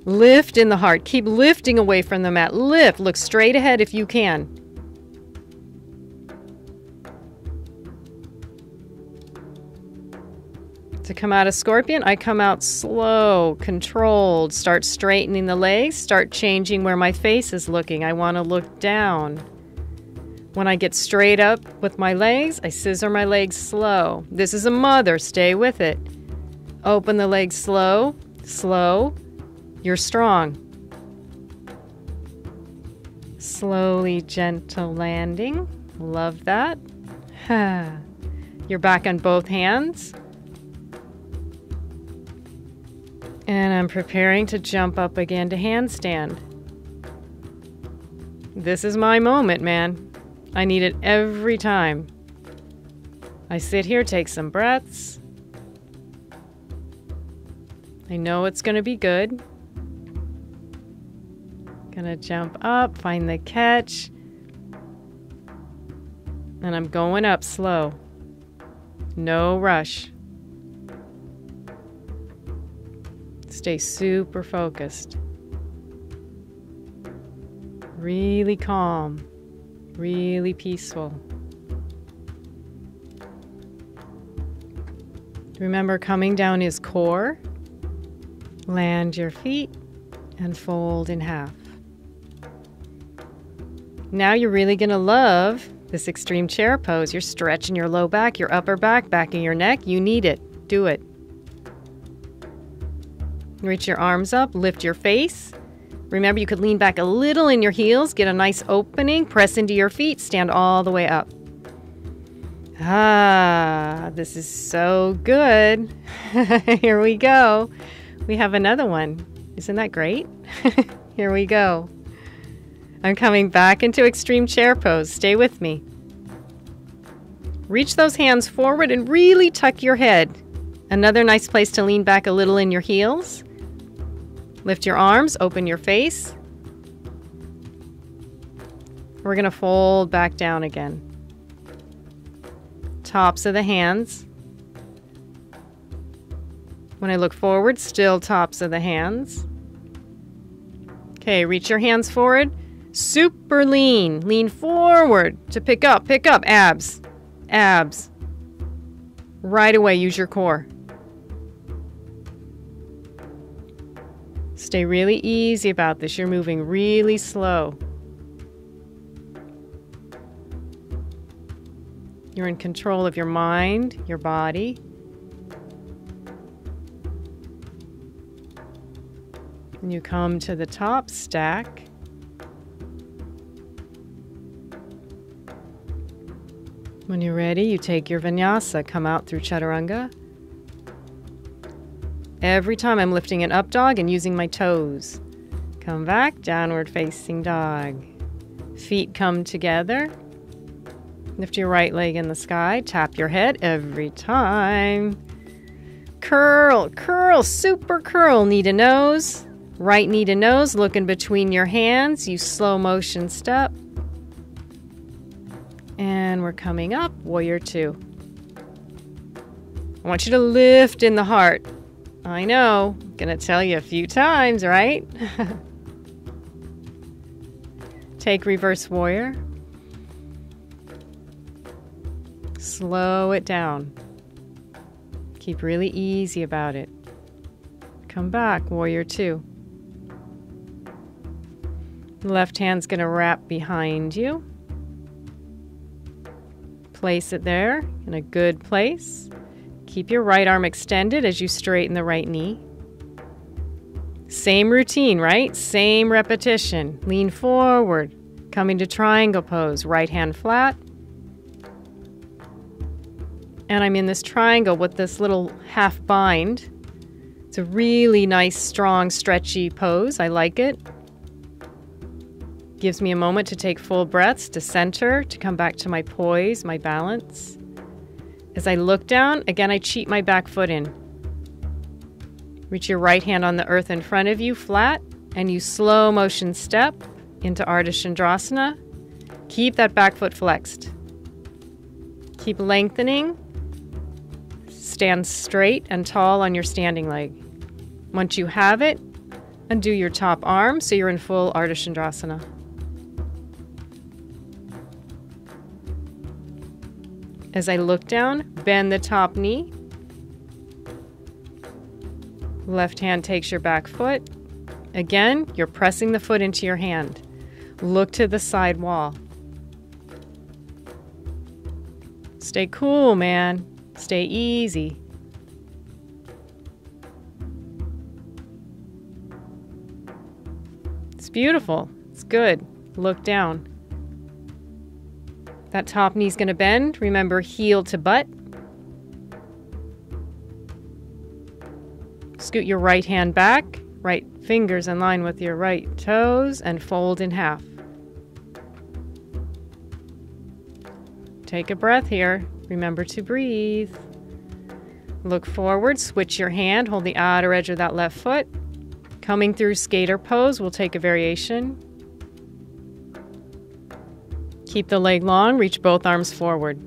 Lift in the heart. Keep lifting away from the mat. Lift. Look straight ahead if you can. To come out of scorpion, I come out slow, controlled. Start straightening the legs. Start changing where my face is looking. I want to look down. When I get straight up with my legs, I scissor my legs slow. This is a mother. Stay with it. Open the legs slow, slow. You're strong. Slowly, gentle landing. Love that. You're back on both hands. And I'm preparing to jump up again to handstand. This is my moment, man. I need it every time. I sit here, take some breaths. I know it's going to be good. Gonna jump up, find the catch. And I'm going up slow. No rush. Stay super focused. Really calm. Really peaceful. Remember, coming down is core. Land your feet and fold in half. Now you're really going to love this extreme chair pose. You're stretching your low back, your upper back, back of your neck. You need it. Do it. Reach your arms up, lift your face. Remember, you could lean back a little in your heels, get a nice opening, press into your feet, stand all the way up. This is so good. Here we go. We have another one. Isn't that great? Here we go. I'm coming back into extreme chair pose. Stay with me. Reach those hands forward and really tuck your head. Another nice place to lean back a little in your heels. Lift your arms, open your face. We're going to fold back down again. Tops of the hands. When I look forward, still tops of the hands. Okay, reach your hands forward. Super lean. Lean forward to pick up abs. Abs. Right away, use your core. Stay really easy about this. You're moving really slow. You're in control of your mind, your body. And you come to the top stack. When you're ready, you take your vinyasa, come out through chaturanga. Every time I'm lifting an up dog and using my toes. Come back, downward facing dog. Feet come together. Lift your right leg in the sky, tap your head every time. Curl, curl, super curl, knee to nose. Right knee to nose, look in between your hands, you slow motion step. And we're coming up, warrior two. I want you to lift in the heart. I know, gonna tell you a few times, right? Take reverse warrior. Slow it down. Keep really easy about it. Come back, warrior two. Left hand's gonna wrap behind you. Place it there in a good place. Keep your right arm extended as you straighten the right knee. Same routine, right? Same repetition. Lean forward, coming to triangle pose, right hand flat. And I'm in this triangle with this little half bind. It's a really nice, strong, stretchy pose. I like it. Gives me a moment to take full breaths, to center, to come back to my poise, my balance. As I look down, again, I cheat my back foot in. Reach your right hand on the earth in front of you, flat, and you slow motion step into Ardha Chandrasana. Keep that back foot flexed. Keep lengthening. Stand straight and tall on your standing leg. Once you have it, undo your top arm so you're in full Ardha Chandrasana. As I look down, bend the top knee. Left hand takes your back foot. Again, you're pressing the foot into your hand. Look to the side wall. Stay cool, man. Stay easy. It's beautiful. It's good. Look down. That top knee's going to bend. Remember, heel to butt. Scoot your right hand back. Right fingers in line with your right toes and fold in half. Take a breath here. Remember to breathe. Look forward, switch your hand, hold the outer edge of that left foot. Coming through skater pose, we'll take a variation. Keep the leg long, reach both arms forward.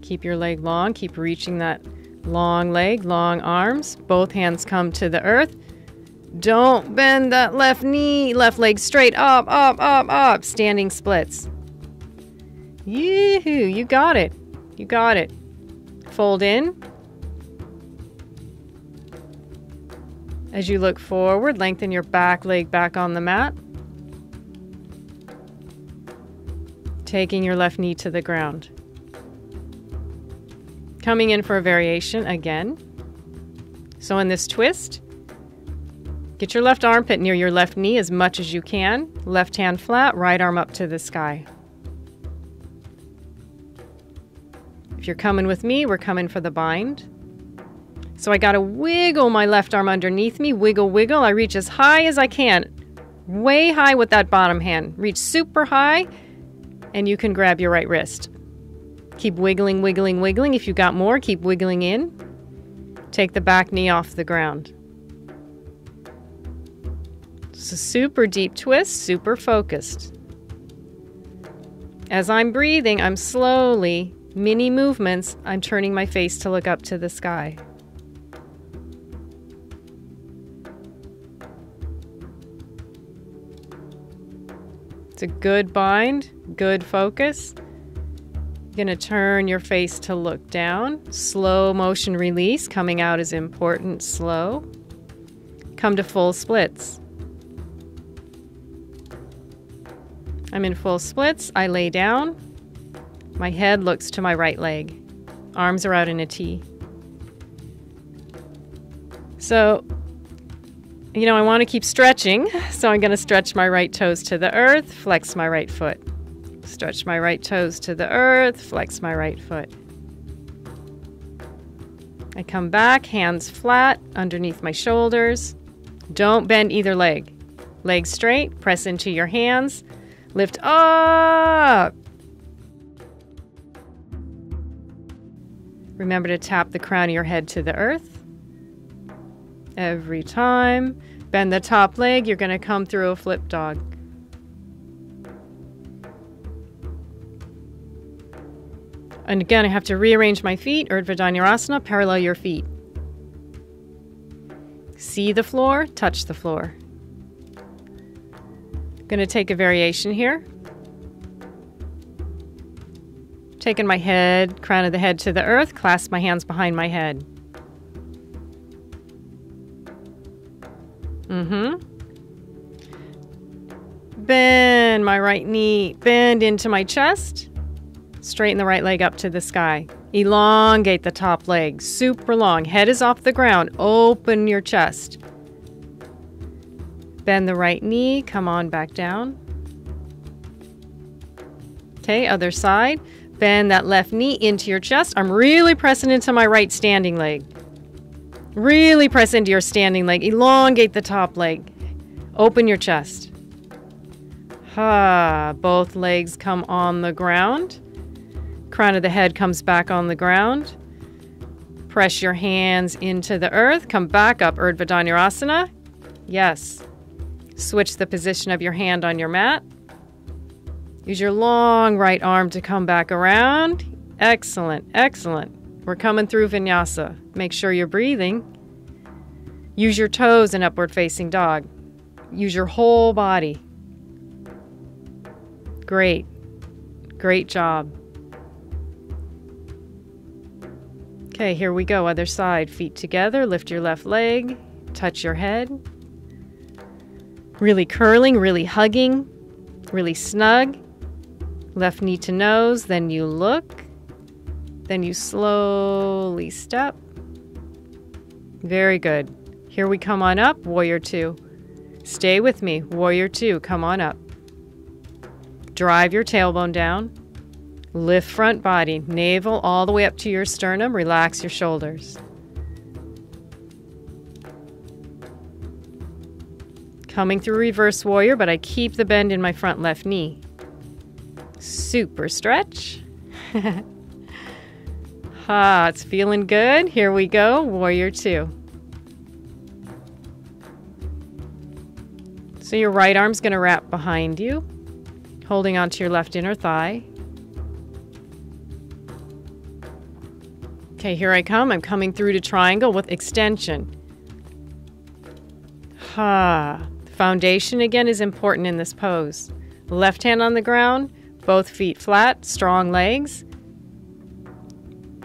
Keep your leg long, keep reaching that long leg, long arms. Both hands come to the earth. Don't bend that left knee, left leg straight, up, up, up, up. Standing splits. Yoo-hoo, you got it. You got it. Fold in. As you look forward, lengthen your back leg back on the mat. Taking your left knee to the ground. Coming in for a variation again. So in this twist, get your left armpit near your left knee as much as you can. Left hand flat, right arm up to the sky. If you're coming with me, we're coming for the bind. So I gotta wiggle my left arm underneath me, wiggle, wiggle. I reach as high as I can, way high with that bottom hand. Reach super high, and you can grab your right wrist. Keep wiggling, wiggling, wiggling. If you got more, keep wiggling in. Take the back knee off the ground. It's a super deep twist, super focused. As I'm breathing, I'm slowly, mini movements, I'm turning my face to look up to the sky. It's a good bind, good focus. You're going to turn your face to look down. Slow motion release, coming out is important, slow. Come to full splits. I'm in full splits. I lay down. My head looks to my right leg. Arms are out in a T. So, you know, I want to keep stretching. So I'm going to stretch my right toes to the earth, flex my right foot. Stretch my right toes to the earth, flex my right foot. I come back, hands flat underneath my shoulders. Don't bend either leg. Legs straight, press into your hands, lift up. Remember to tap the crown of your head to the earth. Every time. Bend the top leg, you're going to come through a flip dog. And again, I have to rearrange my feet, Urdhva Dhanurasana, parallel your feet. See the floor, touch the floor. Going to take a variation here. Taking my head, crown of the head to the earth, clasp my hands behind my head. Bend my right knee, bend into my chest. Straighten the right leg up to the sky. Elongate the top leg, super long. Head is off the ground. Open your chest. Bend the right knee, come on back down. Okay, other side. Bend that left knee into your chest. I'm really pressing into my right standing leg. Really press into your standing leg. Elongate the top leg. Open your chest. Both legs come on the ground. Crown of the head comes back on the ground. Press your hands into the earth. Come back up, Urdhva Dhanurasana. Yes. Switch the position of your hand on your mat. Use your long right arm to come back around. Excellent, excellent. We're coming through vinyasa. Make sure you're breathing. Use your toes in upward facing dog. Use your whole body. Great. Great job. Okay, here we go. Other side. Feet together. Lift your left leg. Touch your head. Really curling, really hugging, really snug. Left knee to nose. Then you look. Then you slowly step. Very good. Here we come on up. Warrior two. Stay with me. Warrior two. Come on up. Drive your tailbone down. Lift front body, navel all the way up to your sternum. Relax your shoulders. Coming through reverse warrior, but I keep the bend in my front left knee. Super stretch. It's feeling good. Here we go. Warrior two. So your right arm's going to wrap behind you, holding onto your left inner thigh. Okay, here I come. I'm coming through to triangle with extension. Foundation again is important in this pose. Left hand on the ground, both feet flat, strong legs.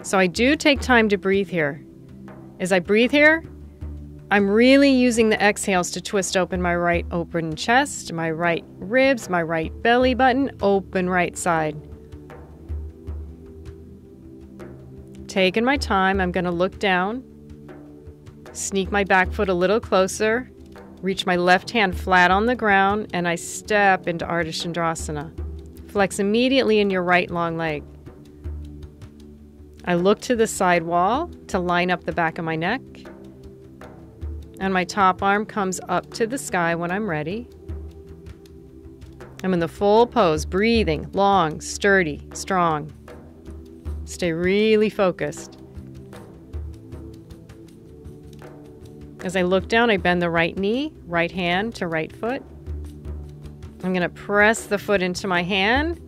So I do take time to breathe here. As I breathe here, I'm really using the exhales to twist open my right open chest, my right ribs, my right belly button, open right side. Taking my time, I'm going to look down, sneak my back foot a little closer, reach my left hand flat on the ground, and I step into Ardha Chandrasana. Flex immediately in your right long leg. I look to the side wall to line up the back of my neck, and my top arm comes up to the sky when I'm ready. I'm in the full pose, breathing, long, sturdy, strong. Stay really focused. As I look down, I bend the right knee, right hand to right foot. I'm going to press the foot into my hand.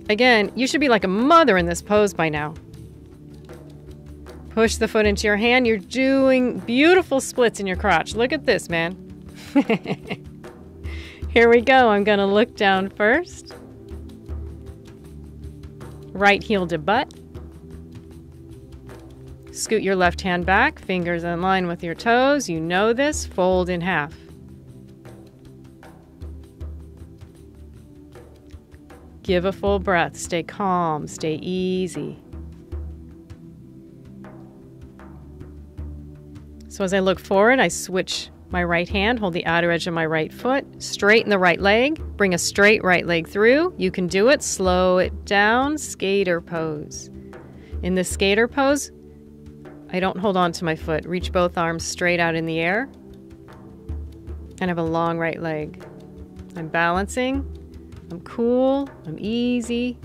Again, you should be like a mother in this pose by now. Push the foot into your hand. You're doing beautiful splits in your crotch. Look at this, man. Here we go. I'm going to look down first. Right heel to butt. Scoot your left hand back, fingers in line with your toes. You know this. Fold in half. Give a full breath. Stay calm. Stay easy. So as I look forward, I switch my right hand, hold the outer edge of my right foot, straighten the right leg, bring a straight right leg through. You can do it. Slow it down. Skater pose. In the skater pose, I don't hold on to my foot. Reach both arms straight out in the air and have a long right leg. I'm balancing. I'm cool. I'm easy.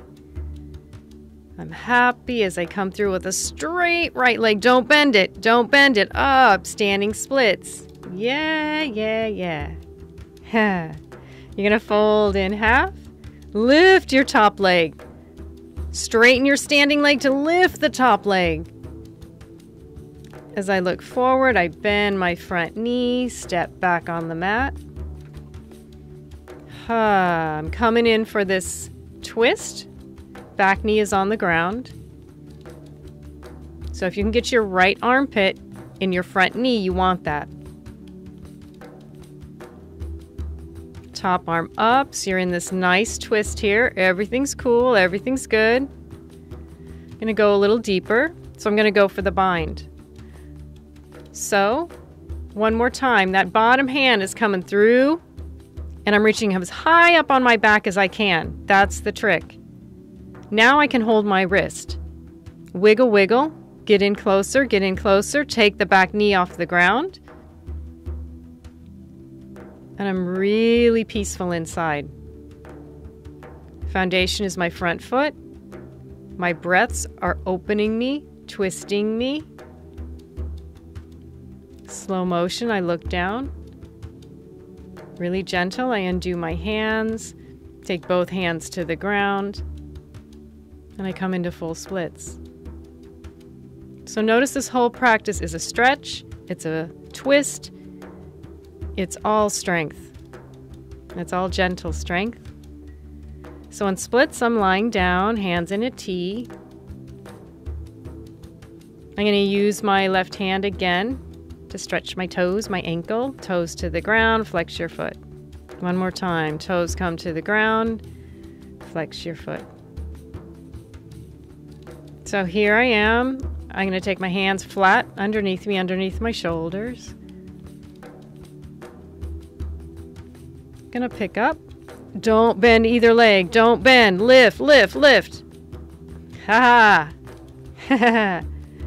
I'm happy as I come through with a straight right leg. Don't bend it. Don't bend it. Up. Standing splits. Yeah, yeah, yeah. You're going to fold in half. Lift your top leg. Straighten your standing leg to lift the top leg. As I look forward, I bend my front knee, step back on the mat. I'm coming in for this twist. Back knee is on the ground. So if you can get your right armpit in your front knee, you want that. Top arm up, so you're in this nice twist here. Everything's cool, everything's good. I'm gonna go a little deeper, so I'm gonna go for the bind. So, one more time, that bottom hand is coming through, and I'm reaching as high up on my back as I can. That's the trick. Now I can hold my wrist. Wiggle, wiggle, get in closer, take the back knee off the ground. And I'm really peaceful inside. Foundation is my front foot. My breaths are opening me, twisting me. Slow motion, I look down. Really gentle, I undo my hands, take both hands to the ground, and I come into full splits. So notice this whole practice is a stretch, it's a twist, it's all strength. It's all gentle strength. So in splits, I'm lying down, hands in a T. I'm going to use my left hand again to stretch my toes, my ankle, toes to the ground, flex your foot. One more time, toes come to the ground, flex your foot. So here I am. I'm going to take my hands flat underneath me, underneath my shoulders. Gonna pick up. Don't bend either leg. Don't bend. Lift, lift, lift. Ha ha.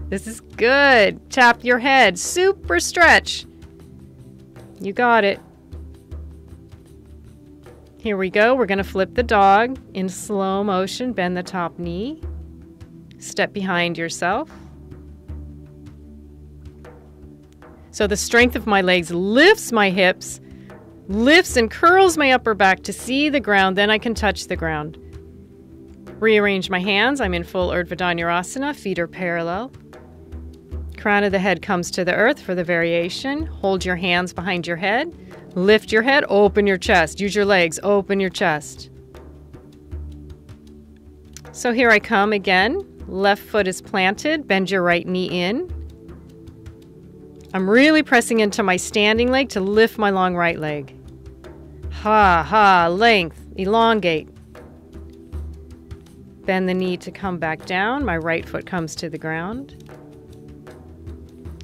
This is good. Tap your head. Super stretch. You got it. Here we go. We're gonna flip the dog in slow motion. Bend the top knee. Step behind yourself. So the strength of my legs lifts my hips, lifts and curls my upper back to see the ground, then I can touch the ground. Rearrange my hands. I'm in full Urdhva Dhanurasana. Feet are parallel. Crown of the head comes to the earth for the variation. Hold your hands behind your head. Lift your head. Open your chest. Use your legs. Open your chest. So here I come again. Left foot is planted. Bend your right knee in. I'm really pressing into my standing leg to lift my long right leg. Ha, ha, length, elongate. Bend the knee to come back down. My right foot comes to the ground.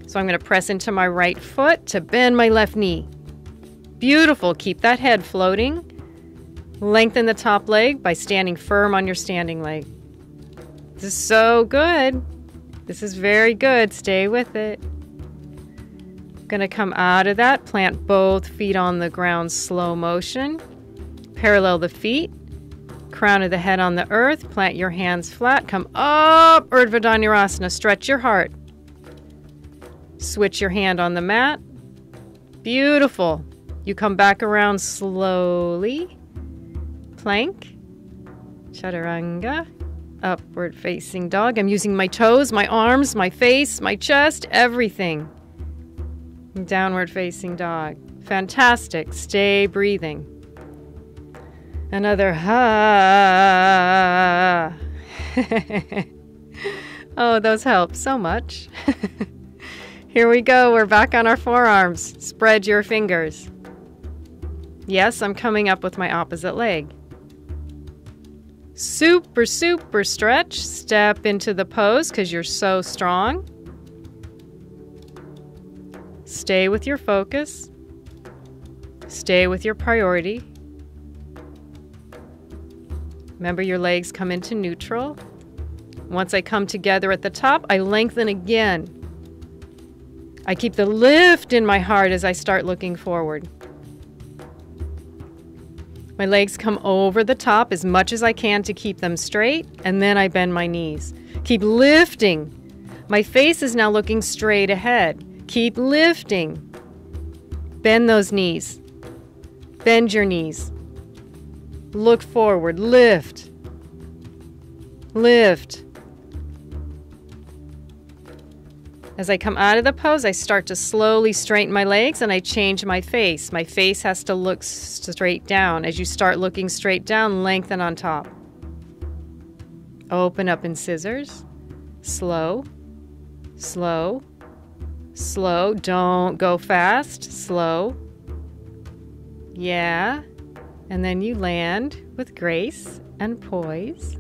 So I'm going to press into my right foot to bend my left knee. Beautiful. Keep that head floating. Lengthen the top leg by standing firm on your standing leg. This is so good. This is very good. Stay with it. Going to come out of that, plant both feet on the ground, slow motion. Parallel the feet. Crown of the head on the earth. Plant your hands flat. Come up, Urdhva Dhanurasana. Stretch your heart. Switch your hand on the mat. Beautiful. You come back around slowly. Plank. Chaturanga. Upward facing dog. I'm using my toes, my arms, my face, my chest, everything. Downward facing dog. Fantastic. Stay breathing. Another ha. Oh, those help so much. Here we go. We're back on our forearms. Spread your fingers. Yes, I'm coming up with my opposite leg. Super, super stretch. Step into the pose because you're so strong. Stay with your focus. Stay with your priority. Remember, your legs come into neutral. Once I come together at the top, I lengthen again. I keep the lift in my heart as I start looking forward. My legs come over the top as much as I can to keep them straight, and then I bend my knees. Keep lifting. My face is now looking straight ahead. Keep lifting. Bend those knees. Bend your knees. Look forward. Lift. Lift. As I come out of the pose, I start to slowly straighten my legs and I change my face. My face has to look straight down. As you start looking straight down, lengthen on top. Open up in scissors. Slow, slow, slow. Don't go fast. Slow. Yeah. And then you land with grace and poise.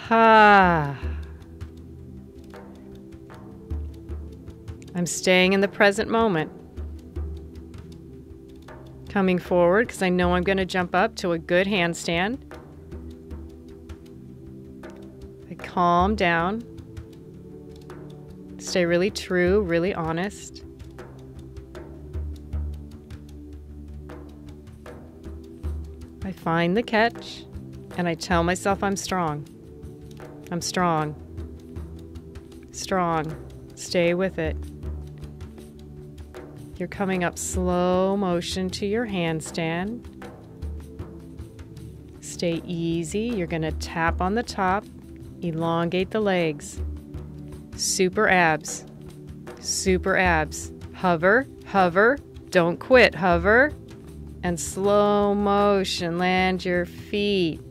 Ha. I'm staying in the present moment. Coming forward because I know I'm going to jump up to a good handstand. I calm down. Stay really true, really honest. I find the catch and I tell myself I'm strong. I'm strong. Strong. Stay with it. You're coming up slow motion to your handstand. Stay easy. You're going to tap on the top, elongate the legs. Super abs. Super abs. Hover, hover. Don't quit. Hover. And slow motion. Land your feet.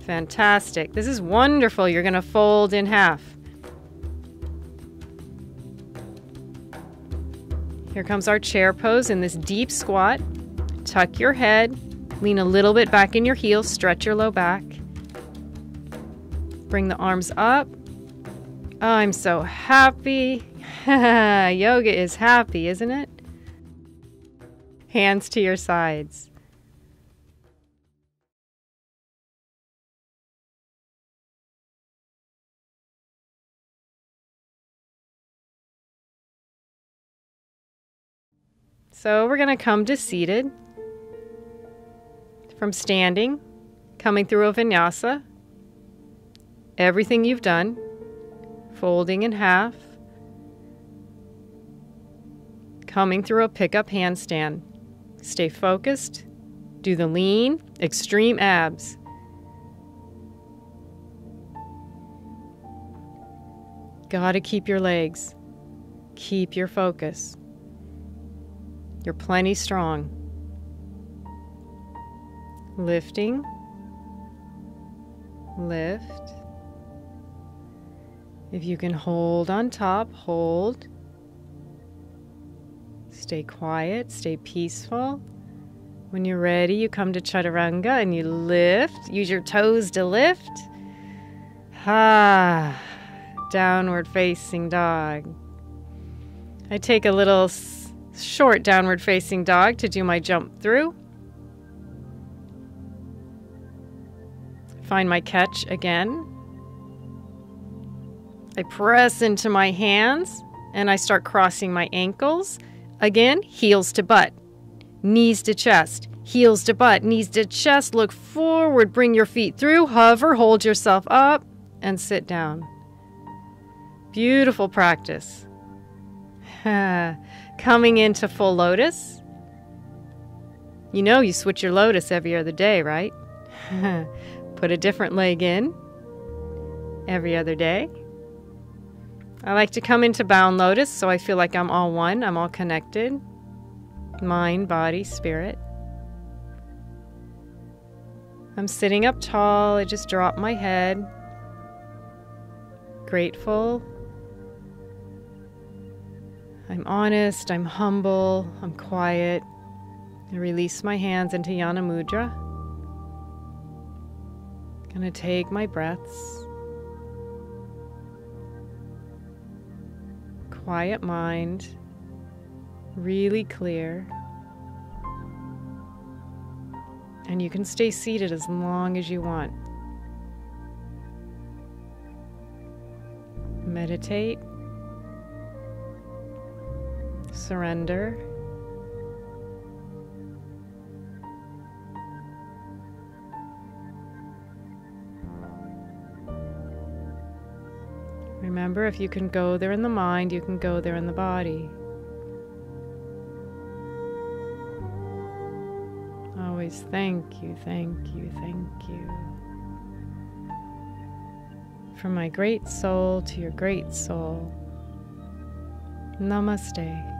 Fantastic. This is wonderful. You're going to fold in half. Here comes our chair pose in this deep squat. Tuck your head, lean a little bit back in your heels, stretch your low back. Bring the arms up. Oh, I'm so happy. Yoga is happy, isn't it? Hands to your sides. So we're going to come to seated. From standing, coming through a vinyasa. Everything you've done. Folding in half. Coming through a pickup handstand. Stay focused. Do the lean, extreme abs. Gotta keep your legs. Keep your focus. You're plenty strong. Lifting. Lift. If you can hold on top, hold. Stay quiet, stay peaceful. When you're ready, you come to chaturanga and you lift. Use your toes to lift. Ah, downward facing dog. I take a little short downward facing dog to do my jump through. Find my catch again. I press into my hands and I start crossing my ankles. Again, heels to butt, knees to chest, heels to butt, knees to chest. Look forward, bring your feet through, hover, hold yourself up, and sit down. Beautiful practice. Coming into full lotus. You know you switch your lotus every other day, right? Put a different leg in every other day. I like to come into bound lotus so I feel like I'm all one, I'm all connected. Mind, body, spirit. I'm sitting up tall, I just drop my head. Grateful. I'm honest, I'm humble, I'm quiet. I release my hands into Yana Mudra. Gonna take my breaths. Quiet mind, really clear. And you can stay seated as long as you want. Meditate. Surrender. Remember, if you can go there in the mind, you can go there in the body. Always thank you, thank you, thank you. From my great soul to your great soul. Namaste.